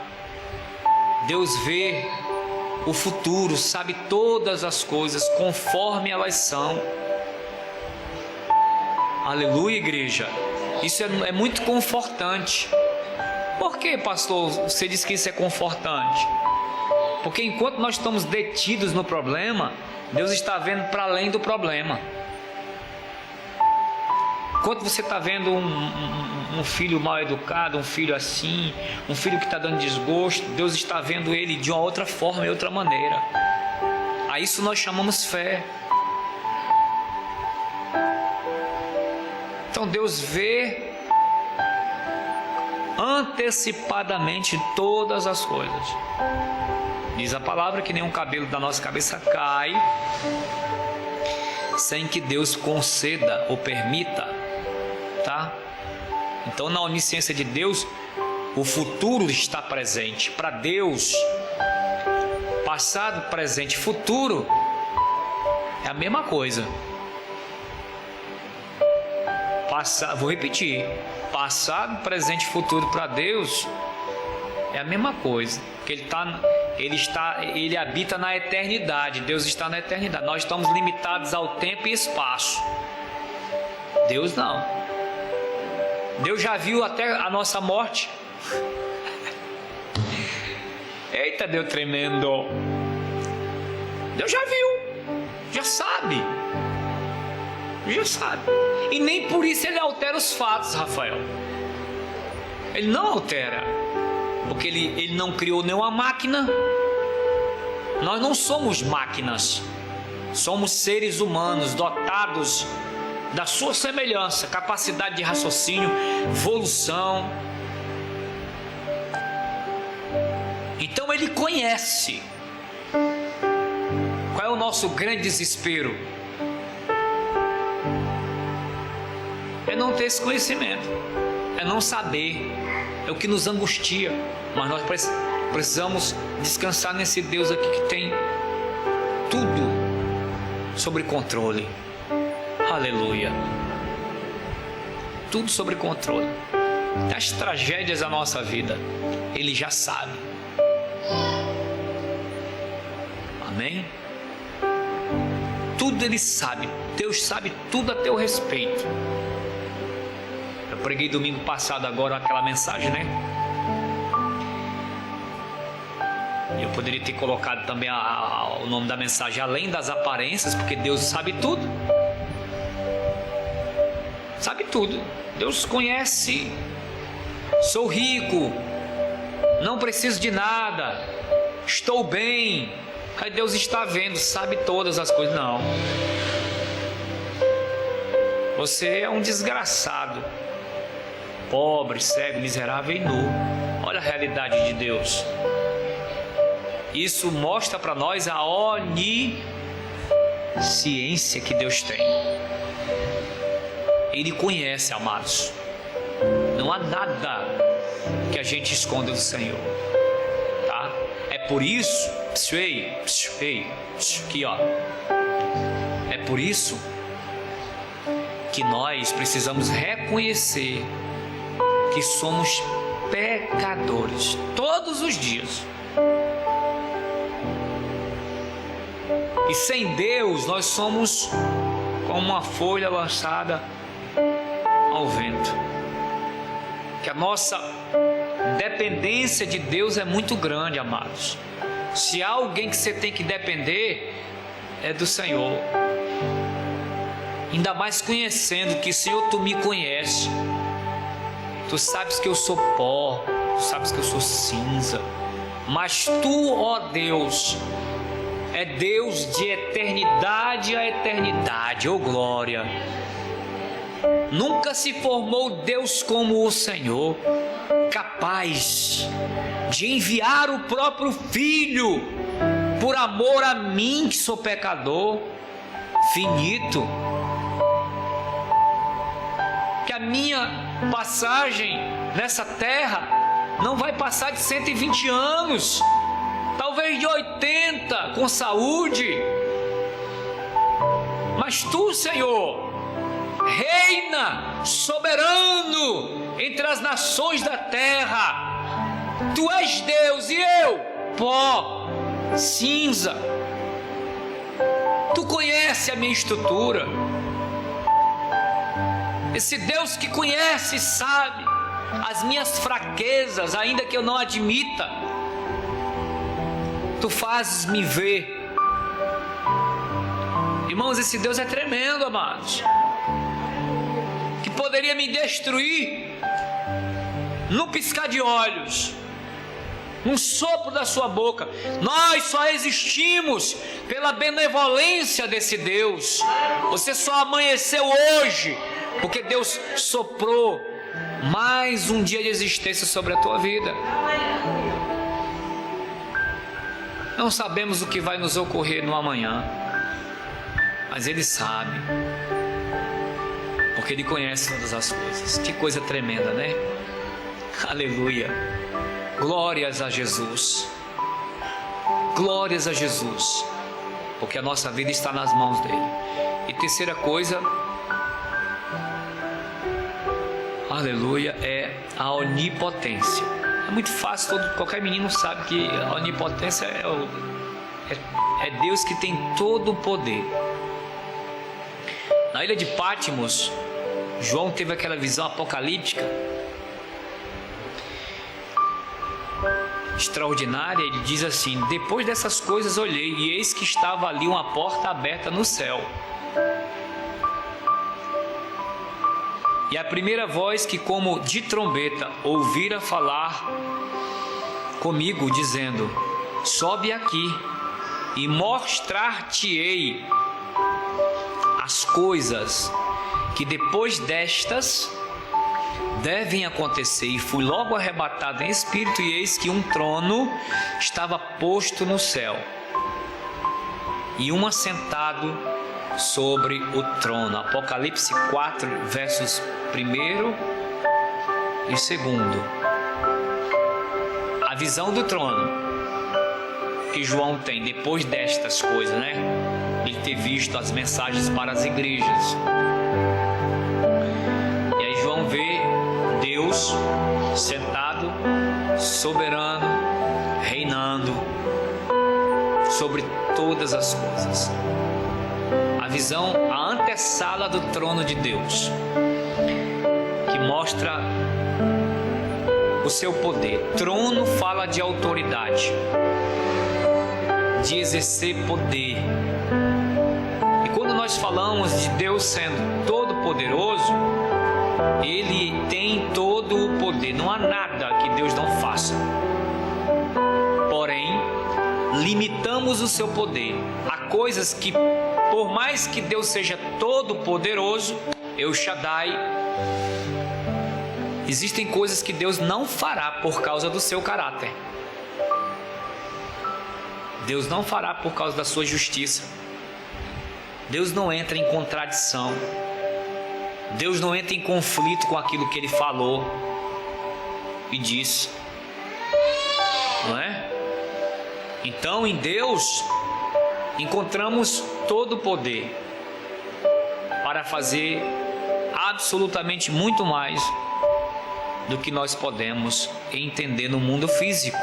Deus vê o futuro, sabe todas as coisas conforme elas são. Aleluia, igreja. Isso é muito confortante. Por que, pastor, você diz que isso é confortante? Porque enquanto nós estamos detidos no problema, Deus está vendo para além do problema. Enquanto você está vendo um filho mal educado, um filho assim, um filho que está dando desgosto, Deus está vendo ele de uma outra forma e outra maneira. A isso nós chamamos fé. Então Deus vê antecipadamente todas as coisas. Diz a palavra que nenhum cabelo da nossa cabeça cai sem que Deus conceda ou permita, tá? Então, na onisciência de Deus, o futuro está presente. Para Deus, passado, presente, futuro é a mesma coisa. Vou repetir: passado, presente, futuro para Deus é a mesma coisa. Porque ele habita na eternidade. Deus está na eternidade. Nós estamos limitados ao tempo e espaço. Deus não. Deus já viu até a nossa morte. Eita, Deus tremendo. Deus já viu, já sabe. Já sabe. E nem por isso ele altera os fatos, Rafael. Ele não altera, porque ele não criou nenhuma máquina. Nós não somos máquinas, somos seres humanos dotados da sua semelhança, capacidade de raciocínio, evolução. Então ele conhece. Qual é o nosso grande desespero? É não ter esse conhecimento, é não saber, é o que nos angustia. Mas nós precisamos descansar nesse Deus aqui que tem tudo sob controle. Aleluia. Tudo sob controle. Das tragédias da nossa vida, Ele já sabe. Amém? Tudo Ele sabe. Deus sabe tudo a teu respeito. Eu preguei domingo passado agora aquela mensagem, né? Eu poderia ter colocado também o nome da mensagem além das aparências, porque Deus sabe tudo. Sabe tudo. Deus conhece. Sou rico, não preciso de nada, estou bem. Aí Deus está vendo, sabe todas as coisas. Não. Você é um desgraçado, pobre, cego, miserável e nu. Olha a realidade de Deus. Isso mostra para nós a onisciência que Deus tem. Ele conhece, amados. Não há nada que a gente esconda do Senhor, tá? É por isso, aqui ó, é por isso que nós precisamos reconhecer que somos pecadores todos os dias. E sem Deus nós somos como uma folha lançada ao vento. que a nossa dependência de Deus é muito grande, amados. Se há alguém que você tem que depender, é do Senhor. Ainda mais conhecendo que, Senhor, Tu me conheces. Tu sabes que eu sou pó, Tu sabes que eu sou cinza. Mas Tu, ó Deus, é Deus de eternidade a eternidade, ó glória. Nunca se formou Deus como o Senhor, capaz de enviar o próprio Filho por amor a mim, que sou pecador, finito. Que a minha passagem nessa terra não vai passar de 120 anos, talvez de 80, com saúde. Mas Tu, Senhor, reina soberano entre as nações da terra. Tu és Deus e eu, pó, cinza. Tu conhece a minha estrutura. Esse Deus que conhece e sabe as minhas fraquezas, ainda que eu não admita. Tu fazes me ver. Irmãos, esse Deus é tremendo, amados. Que poderia me destruir no piscar de olhos, num sopro da sua boca. Nós só existimos pela benevolência desse Deus. Você só amanheceu hoje porque Deus soprou mais um dia de existência sobre a tua vida. Não sabemos o que vai nos ocorrer no amanhã, mas Ele sabe, porque Ele conhece todas as coisas. Que coisa tremenda, né? Aleluia. Glórias a Jesus. Glórias a Jesus, porque a nossa vida está nas mãos dEle. E terceira coisa, aleluia, é a onipotência. É muito fácil, qualquer menino sabe que a onipotência é Deus que tem todo o poder. Na ilha de Pátimos, João teve aquela visão apocalíptica extraordinária. Ele diz assim: depois dessas coisas olhei, e eis que estava ali uma porta aberta no céu. E a primeira voz que, como de trombeta, ouvira falar comigo, dizendo: sobe aqui e mostrar-te-ei as coisas que depois destas devem acontecer. E fui logo arrebatado em espírito, e eis que um trono estava posto no céu, e um assentado sobre o trono. Apocalipse 4, versos 1 e 2. A visão do trono que João tem depois destas coisas, né? Ele ter visto as mensagens para as igrejas. E aí João vê Deus sentado, soberano, reinando sobre todas as coisas. A visão, a antessala do trono de Deus, que mostra o seu poder. Trono fala de autoridade, de exercer poder. E quando nós falamos de Deus sendo todo poderoso, Ele tem todo o poder. Não há nada que Deus não faça. Porém, limitamos o seu poder a coisas que, por mais que Deus seja todo poderoso, El Shaddai, existem coisas que Deus não fará por causa do seu caráter. Deus não fará por causa da sua justiça. Deus não entra em contradição. Deus não entra em conflito com aquilo que Ele falou e disse, não é? Então, em Deus encontramos todo o poder para fazer absolutamente muito mais do que nós podemos entender no mundo físico.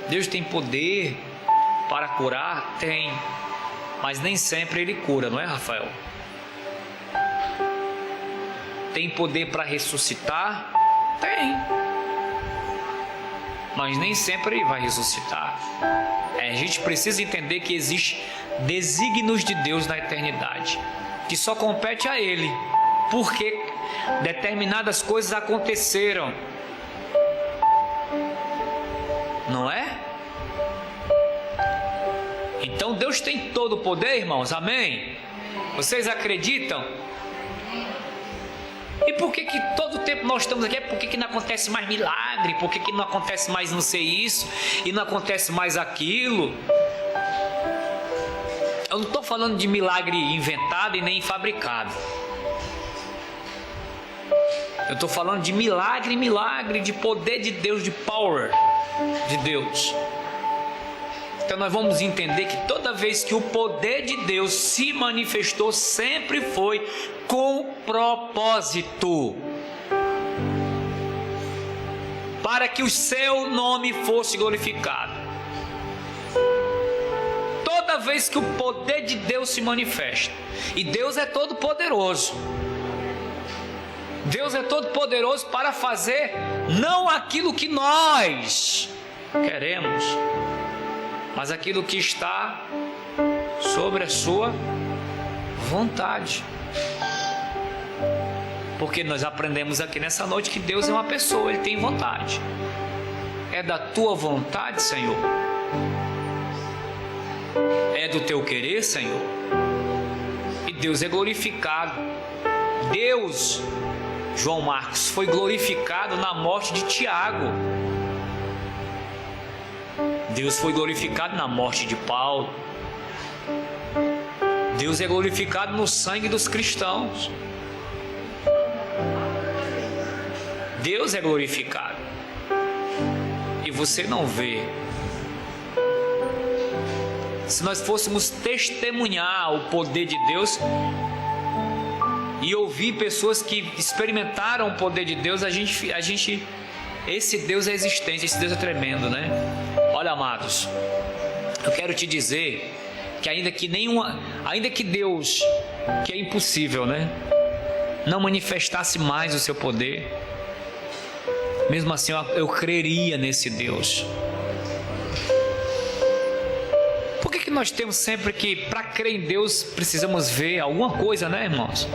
Deus tem poder para curar? Tem, mas nem sempre Ele cura, não é, Rafael? Tem poder para ressuscitar? Tem. Mas nem sempre ele vai ressuscitar. A gente precisa entender que existe desígnios de Deus na eternidade, que só compete a Ele, porque determinadas coisas aconteceram. Não é? Então Deus tem todo o poder, irmãos, amém? Vocês acreditam? E por que todo tempo nós estamos aqui? Por que não acontece mais milagre? Por que não acontece mais não sei isso? E não acontece mais aquilo? Eu não estou falando de milagre inventado e nem fabricado. Eu estou falando de milagre, de poder de Deus, de power de Deus. Então nós vamos entender que toda vez que o poder de Deus se manifestou, sempre foi com propósito, para que o seu nome fosse glorificado. Toda vez que o poder de Deus se manifesta, e Deus é todo poderoso, Deus é todo poderoso para fazer não aquilo que nós queremos, mas aquilo que está sobre a sua vontade. Porque nós aprendemos aqui nessa noite que Deus é uma pessoa, Ele tem vontade. É da tua vontade, Senhor? É do teu querer, Senhor? E Deus é glorificado. Deus, João Marcos, foi glorificado na morte de Tiago. Deus foi glorificado na morte de Paulo. Deus é glorificado no sangue dos cristãos. Deus é glorificado. E você não vê. Se nós fôssemos testemunhar o poder de Deus e ouvir pessoas que experimentaram o poder de Deus, a gente esse Deus é existente, esse Deus é tremendo, né? Olha, amados, eu quero te dizer que ainda que Deus, que é impossível, né, não manifestasse mais o seu poder, mesmo assim eu creria nesse Deus. Por que nós temos sempre que, para crer em Deus, precisamos ver alguma coisa, né, irmãos?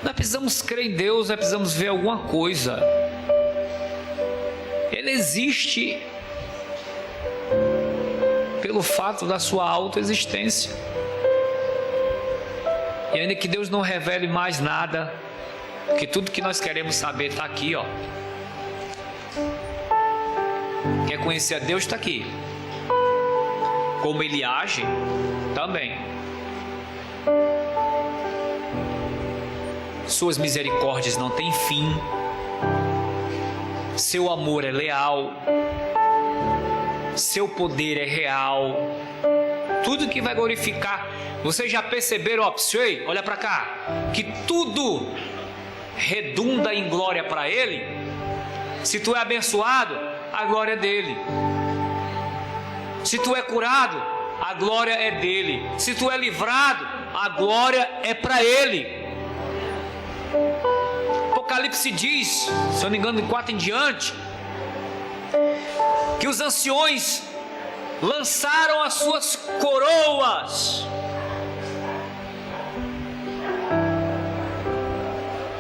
Nós precisamos crer em Deus, nós precisamos ver alguma coisa. Ele existe pelo fato da sua autoexistência. E ainda que Deus não revele mais nada, porque tudo que nós queremos saber está aqui, ó. Quer conhecer a Deus? Está aqui. Como Ele age? Também. Suas misericórdias não têm fim. Seu amor é leal. Seu poder é real. Tudo que vai glorificar. Vocês já perceberam, ó, olha para cá, que tudo redunda em glória para Ele? Se tu é abençoado, a glória é dele. Se tu é curado, a glória é dele. Se tu é livrado, a glória é para Ele. Apocalipse diz, se eu não me engano, em 4 em diante, que os anciões lançaram as suas coroas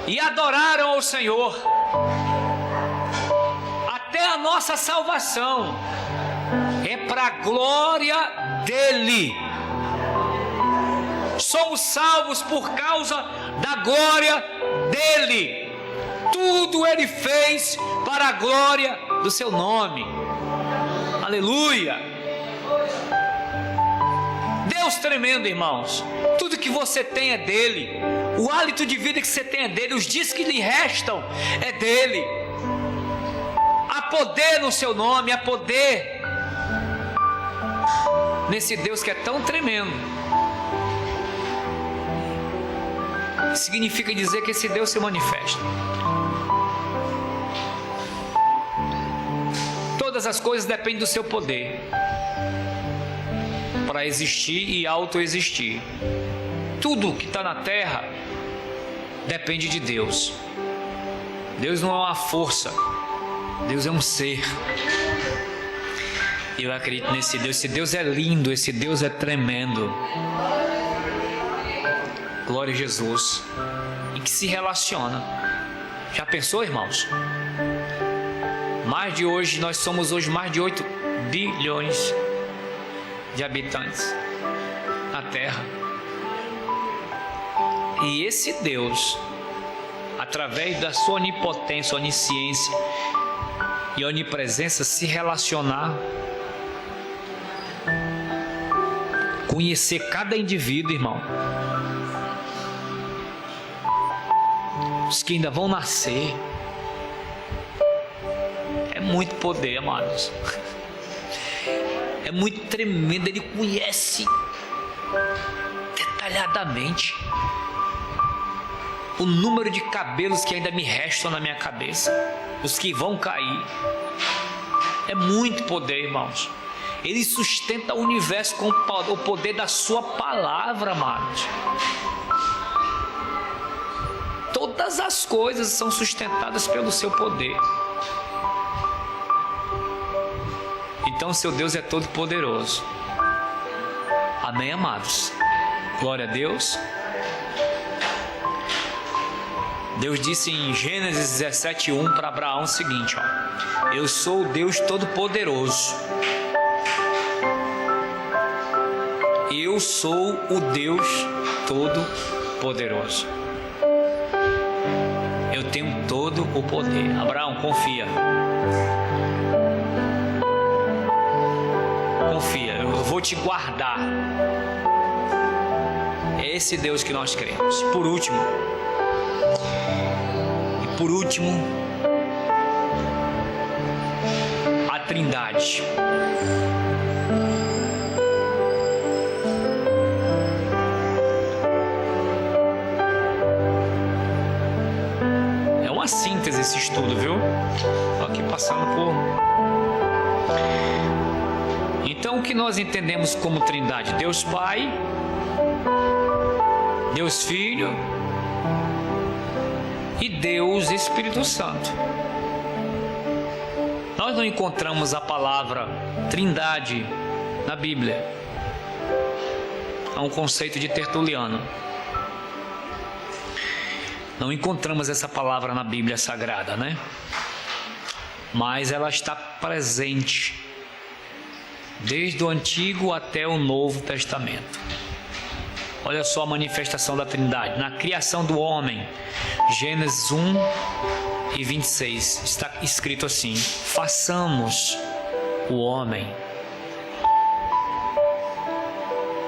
e adoraram ao Senhor. Até a nossa salvação é para a glória dele. Somos salvos por causa da glória dele. Tudo ele fez para a glória do seu nome. Aleluia. Deus tremendo, irmãos. Tudo que você tem é dele. O hálito de vida que você tem é dele. Os dias que lhe restam é dele. Há poder no seu nome, há poder nesse Deus que é tão tremendo. Significa dizer que esse Deus se manifesta. Todas as coisas dependem do seu poder para existir e autoexistir. Tudo que está na terra depende de Deus. Deus não é uma força, Deus é um ser. Eu acredito nesse Deus. Esse Deus é lindo, esse Deus é tremendo. Glória a Jesus. E que se relaciona. Já pensou, irmãos? Nós somos hoje mais de 8 bilhões de habitantes na Terra. E esse Deus, através da sua onipotência, onisciência e onipresença, se relacionar, conhecer cada indivíduo, irmão, os que ainda vão nascer, é muito poder, amados. É muito tremendo. Ele conhece detalhadamente o número de cabelos que ainda me restam na minha cabeça, os que vão cair. É muito poder, irmãos. Ele sustenta o universo com o poder da sua palavra, amados. Todas as coisas são sustentadas pelo seu poder. Então, seu Deus é todo poderoso. Amém, amados? Glória a Deus. Deus disse em Gênesis 17:1 para Abraão o seguinte, ó: eu sou o Deus todo-poderoso. Eu sou o Deus todo-poderoso. Eu tenho todo o poder. Abraão, confia. Confia, eu vou te guardar. É esse Deus que nós cremos. Por último, a Trindade. É uma síntese esse estudo, viu? Estou aqui passando por... Então, o que nós entendemos como Trindade? Deus Pai, Deus Filho e Deus Espírito Santo. Nós não encontramos a palavra Trindade na Bíblia. É um conceito de Tertuliano. Não encontramos essa palavra na Bíblia Sagrada, né? Mas ela está presente desde o Antigo até o Novo Testamento. Olha só a manifestação da Trindade. Na criação do homem, Gênesis 1:26, está escrito assim: façamos o homem.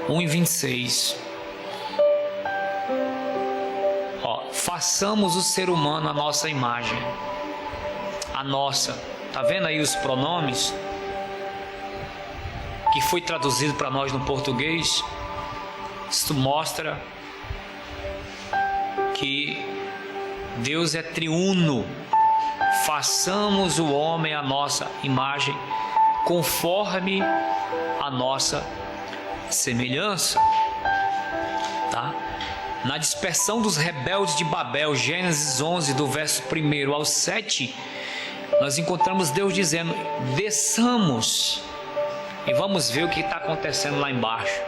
1:26. Façamos o ser humano a nossa imagem. A nossa. Tá vendo aí os pronomes? Que foi traduzido para nós no português. Isso mostra que Deus é triuno. Façamos o homem a nossa imagem, conforme a nossa semelhança. Tá? Na dispersão dos rebeldes de Babel, Gênesis 11, do verso 1 ao 7, nós encontramos Deus dizendo: desçamos e vamos ver o que está acontecendo lá embaixo.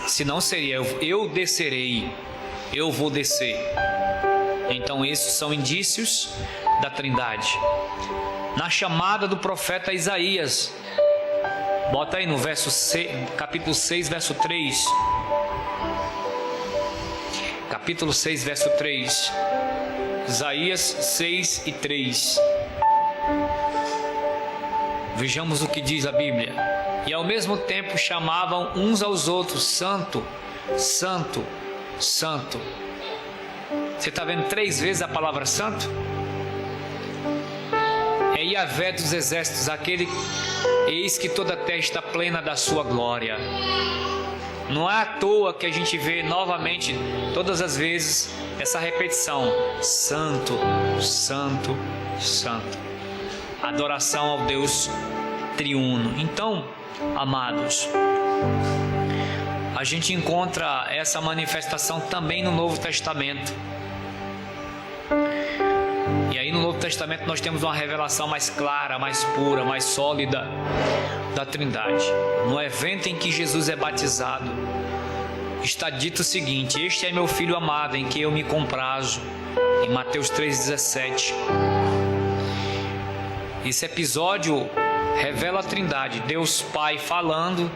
Se não seria eu descerei, eu vou descer. Então esses são indícios da Trindade. Na chamada do profeta Isaías, bota aí no capítulo 6, verso 3. Capítulo 6, verso 3. Isaías 6 e 3. Vejamos o que diz a Bíblia. E ao mesmo tempo chamavam uns aos outros: Santo, Santo, Santo. Você está vendo 3 vezes a palavra santo? É Yahvé dos exércitos, aquele, eis que toda a terra está plena da sua glória. Não é à toa que a gente vê novamente, todas as vezes, essa repetição: Santo, Santo, Santo. Adoração ao Deus triuno. Então, amados, a gente encontra essa manifestação também no Novo Testamento. E aí no Novo Testamento nós temos uma revelação mais clara, mais pura, mais sólida da Trindade. No evento em que Jesus é batizado, está dito o seguinte: este é meu filho amado, em que eu me comprazo, em Mateus 3,17. Esse episódio revela a Trindade, Deus Pai falando,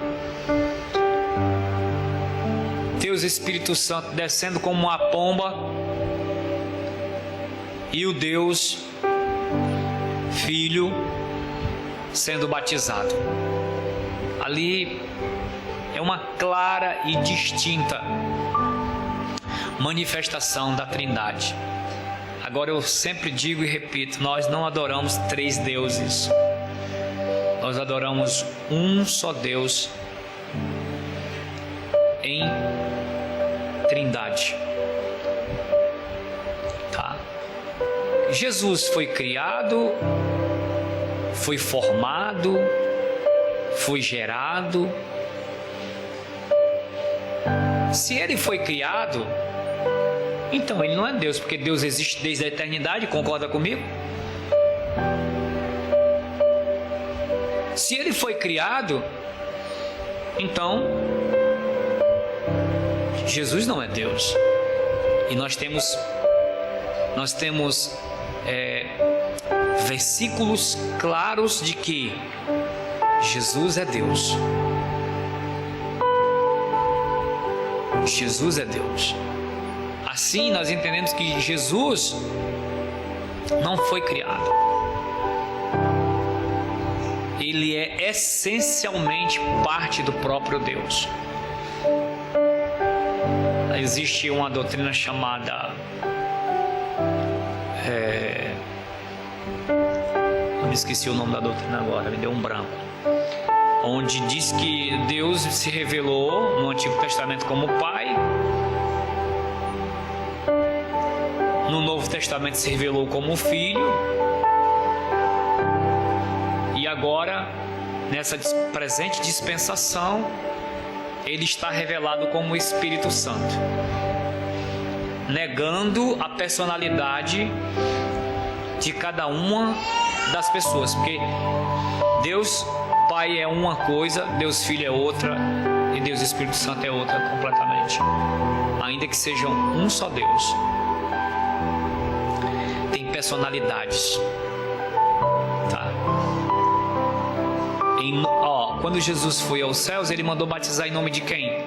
Deus Espírito Santo descendo como uma pomba, e o Deus Filho sendo batizado. Ali é uma clara e distinta manifestação da Trindade. Agora eu sempre digo e repito, nós não adoramos três deuses. Nós adoramos um só Deus em Trindade. Tá? Jesus foi criado, foi formado, foi gerado. Se ele foi criado, então ele não é Deus, porque Deus existe desde a eternidade, concorda comigo? Se ele foi criado, então Jesus não é Deus. E nós temos versículos claros de que Jesus é Deus. Jesus é Deus. Assim nós entendemos que Jesus não foi criado. Ele é essencialmente parte do próprio Deus. Existe uma doutrina chamada eu me esqueci o nome da doutrina agora, me deu um branco, onde diz que Deus se revelou no Antigo Testamento como Pai, no Novo Testamento se revelou como Filho, e agora, nessa presente dispensação, ele está revelado como Espírito Santo, negando a personalidade de cada uma das pessoas, porque Deus Pai é uma coisa, Deus Filho é outra e Deus Espírito Santo é outra completamente, ainda que sejam um só Deus. Tem personalidades, tá? Quando Jesus foi aos céus, ele mandou batizar em nome de quem?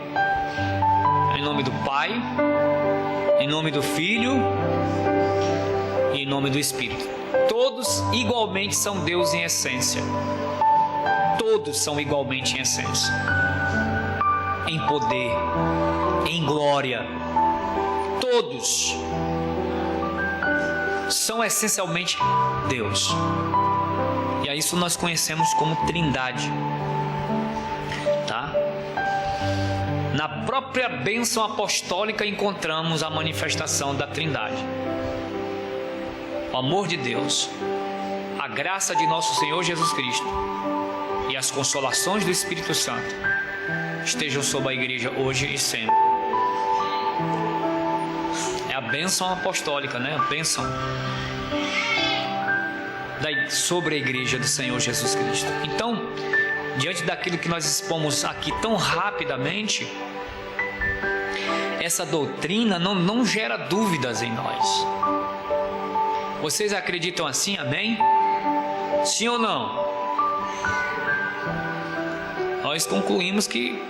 Em nome do Pai, em nome do Filho e em nome do Espírito. Todos igualmente são Deus em essência. Todos são igualmente em essência, em poder, em glória. Todos são essencialmente Deus. E a isso nós conhecemos como Trindade. Tá? Na própria bênção apostólica encontramos a manifestação da Trindade. O amor de Deus, a graça de nosso Senhor Jesus Cristo e as consolações do Espírito Santo estejam sobre a igreja hoje e sempre. É a bênção apostólica, né? A bênção sobre a igreja do Senhor Jesus Cristo. Então, diante daquilo que nós expomos aqui tão rapidamente, essa doutrina não gera dúvidas em nós. Vocês acreditam assim, amém? Sim ou não? Nós concluímos que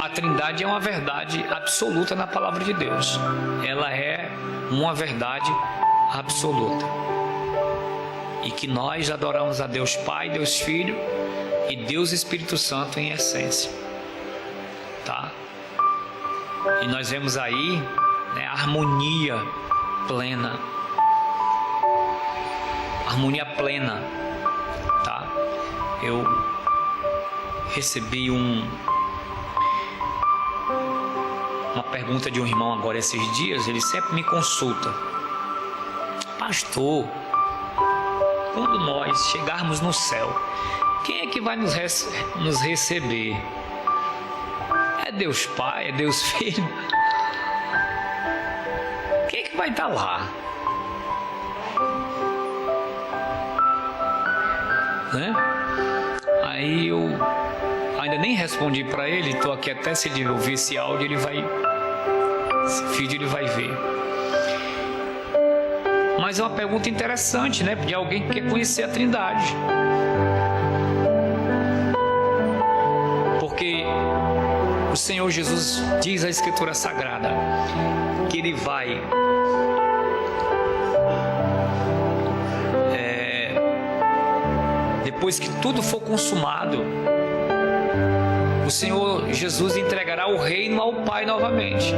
a Trindade é uma verdade absoluta na palavra de Deus. Ela é uma verdade absoluta. E que nós adoramos a Deus Pai, Deus Filho e Deus Espírito Santo em essência. Tá? E nós vemos aí, né, harmonia plena. Harmonia plena. Tá? Eu recebi uma pergunta de um irmão agora esses dias. Ele sempre me consulta: pastor, quando nós chegarmos no céu, quem é que vai nos receber? É Deus Pai, é Deus Filho. Quem é que vai estar lá? Né? Aí eu ainda nem respondi para ele, estou aqui até se ele ouvir esse áudio, esse vídeo ele vai ver. Mas é uma pergunta interessante, né? De alguém que quer conhecer a Trindade. Porque o Senhor Jesus diz a Escritura Sagrada que Ele vai depois que tudo for consumado, o Senhor Jesus entregará o reino ao Pai novamente.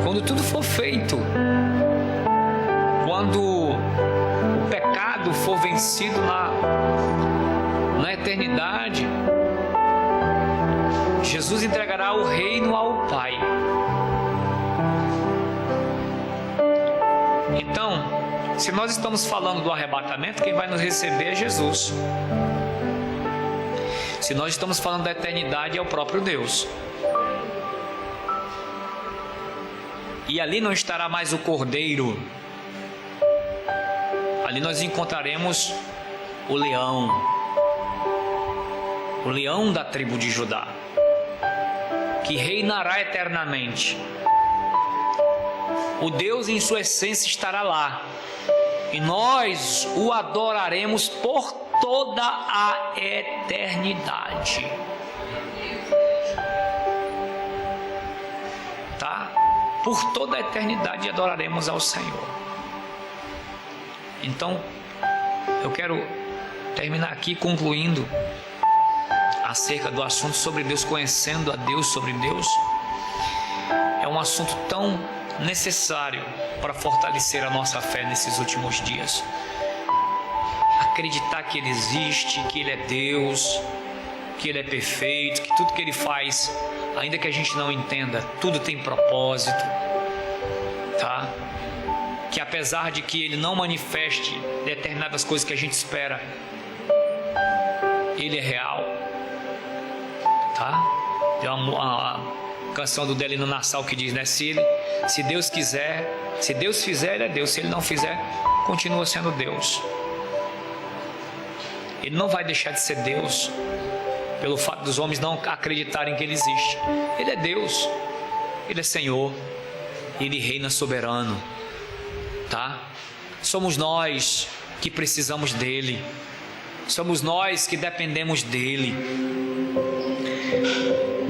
Quando tudo for feito, quando o pecado for vencido na eternidade, Jesus entregará o reino ao Pai. Então, se nós estamos falando do arrebatamento, quem vai nos receber é Jesus. Se nós estamos falando da eternidade, é o próprio Deus. E ali não estará mais o Cordeiro. Ali nós encontraremos o leão da tribo de Judá, que reinará eternamente. O Deus em sua essência estará lá, e nós o adoraremos por toda a eternidade. Tá? Por toda a eternidade adoraremos ao Senhor. Então, eu quero terminar aqui concluindo acerca do assunto sobre Deus, conhecendo a Deus, sobre Deus. É um assunto tão necessário para fortalecer a nossa fé nesses últimos dias. Acreditar que Ele existe, que Ele é Deus, que Ele é perfeito, que tudo que Ele faz, ainda que a gente não entenda, tudo tem propósito, tá? Que apesar de que Ele não manifeste determinadas coisas que a gente espera, Ele é real, tá? Tem uma canção do Delino Nassau que diz, né? Se Deus quiser, se Deus fizer, Ele é Deus. Se Ele não fizer, continua sendo Deus. Ele não vai deixar de ser Deus pelo fato dos homens não acreditarem que Ele existe. Ele é Deus, Ele é Senhor, Ele reina soberano, tá? Somos nós que precisamos dEle, somos nós que dependemos dEle,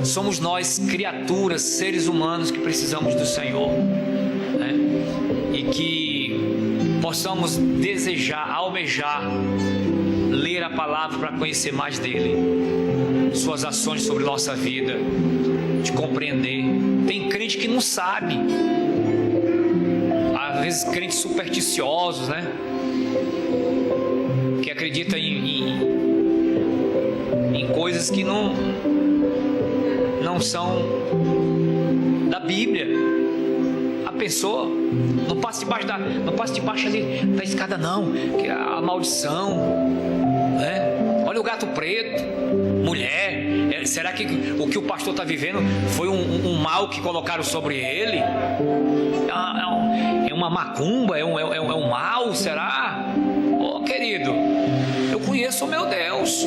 somos nós, criaturas, seres humanos, que precisamos do Senhor, né? E que possamos desejar, almejar ler a palavra para conhecer mais dele, suas ações sobre nossa vida, de compreender. Tem crente que não sabe, às vezes crentes supersticiosos, né? Que acredita em coisas que não são da Bíblia. A pessoa não passa debaixo da escada, não, que é a maldição, né? Olha o gato preto, mulher. Será que o que o pastor está vivendo foi um mal que colocaram sobre ele? É uma macumba? É um mal? Será? Oh, querido, eu conheço o meu Deus,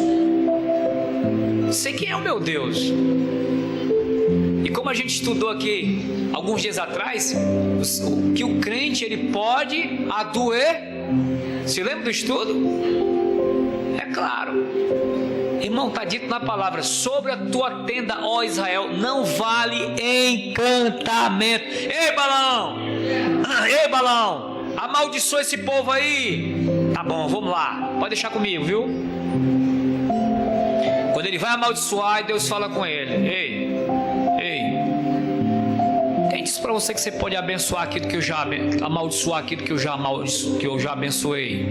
sei quem é o meu Deus. E como a gente estudou aqui alguns dias atrás, que o crente ele pode adoecer. Se lembra do estudo? É claro. Irmão, está dito na palavra: sobre a tua tenda, ó Israel, não vale encantamento. Ei, Balão! Ei, Balão! Amaldiçoa esse povo aí. Tá bom, vamos lá. Pode deixar comigo, viu? Quando ele vai amaldiçoar, Deus fala com ele: Ei, quem disse para você que você pode abençoar aquilo que eu já amaldiçoar aquilo que eu já abençoei?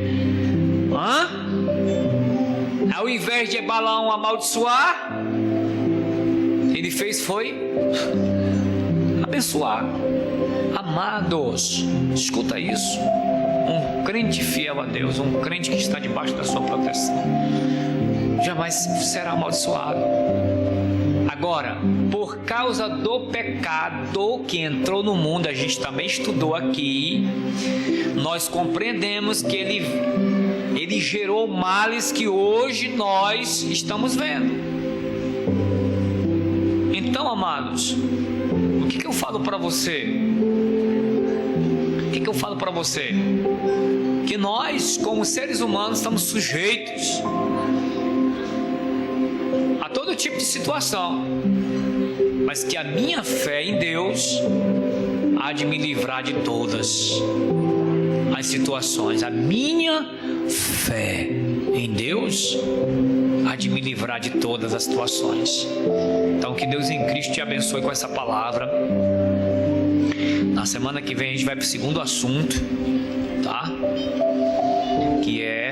Hã? Ao invés de Balaão amaldiçoar, ele foi abençoar. Amados, escuta isso. Um crente fiel a Deus, um crente que está debaixo da sua proteção, jamais será amaldiçoado. Agora, por causa do pecado que entrou no mundo, a gente também estudou aqui, nós compreendemos que ele gerou males que hoje nós estamos vendo. Então, amados, o que eu falo para você? O que eu falo para você? Que nós, como seres humanos, estamos sujeitos a todo tipo de situação, mas que a minha fé em Deus há de me livrar de todas as situações. A minha fé em Deus há de me livrar de todas as situações. Então, que Deus em Cristo te abençoe com essa palavra. Na semana que vem a gente vai para o segundo assunto, tá? Que é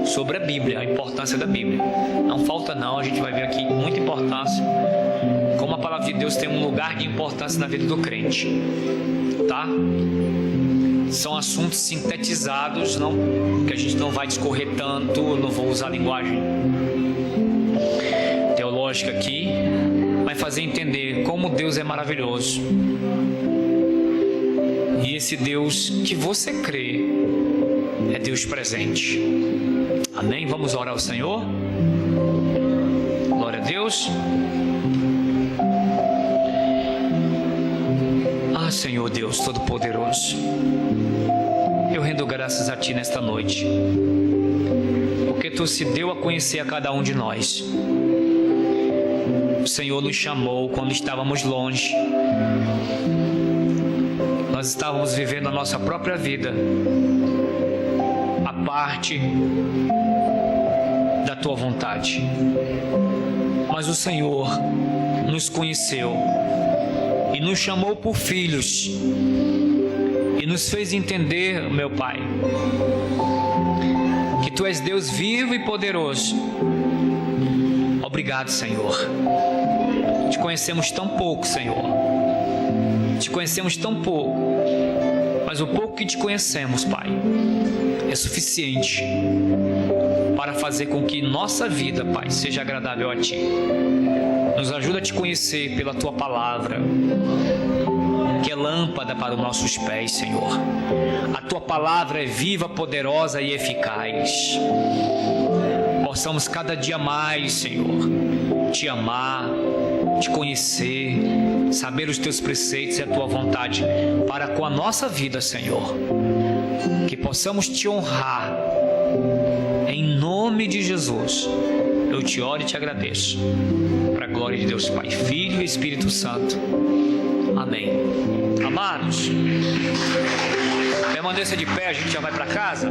sobre a Bíblia, a importância da Bíblia. Não falta não, a gente vai ver aqui muita importância, como a palavra de Deus tem um lugar de importância na vida do crente, tá? São assuntos sintetizados, não, que a gente não vai discorrer tanto, não vou usar linguagem teológica aqui, vai fazer entender como Deus é maravilhoso. E esse Deus que você crê é Deus presente. Amém? Vamos orar ao Senhor. Glória a Deus. Senhor Deus Todo-Poderoso, eu rendo graças a Ti nesta noite, porque Tu se deu a conhecer a cada um de nós. O Senhor nos chamou quando estávamos longe. Nós estávamos vivendo a nossa própria vida, a parte da Tua vontade. Mas o Senhor nos conheceu e nos chamou por filhos e nos fez entender, meu Pai, que Tu és Deus vivo e poderoso. Obrigado, Senhor. Te conhecemos tão pouco, Senhor. Te conhecemos tão pouco, mas o pouco que Te conhecemos, Pai, é suficiente para fazer com que nossa vida, Pai, seja agradável a Ti. Nos ajuda a Te conhecer pela Tua palavra, que é lâmpada para os nossos pés, Senhor. A Tua palavra é viva, poderosa e eficaz. Possamos cada dia mais, Senhor, Te amar, Te conhecer, saber os Teus preceitos e a Tua vontade para com a nossa vida, Senhor. Que possamos Te honrar. Em nome de Jesus, eu Te oro e Te agradeço. Para a glória de Deus Pai, Filho e Espírito Santo. Amém. Amados, permaneça de pé, a gente já vai para casa.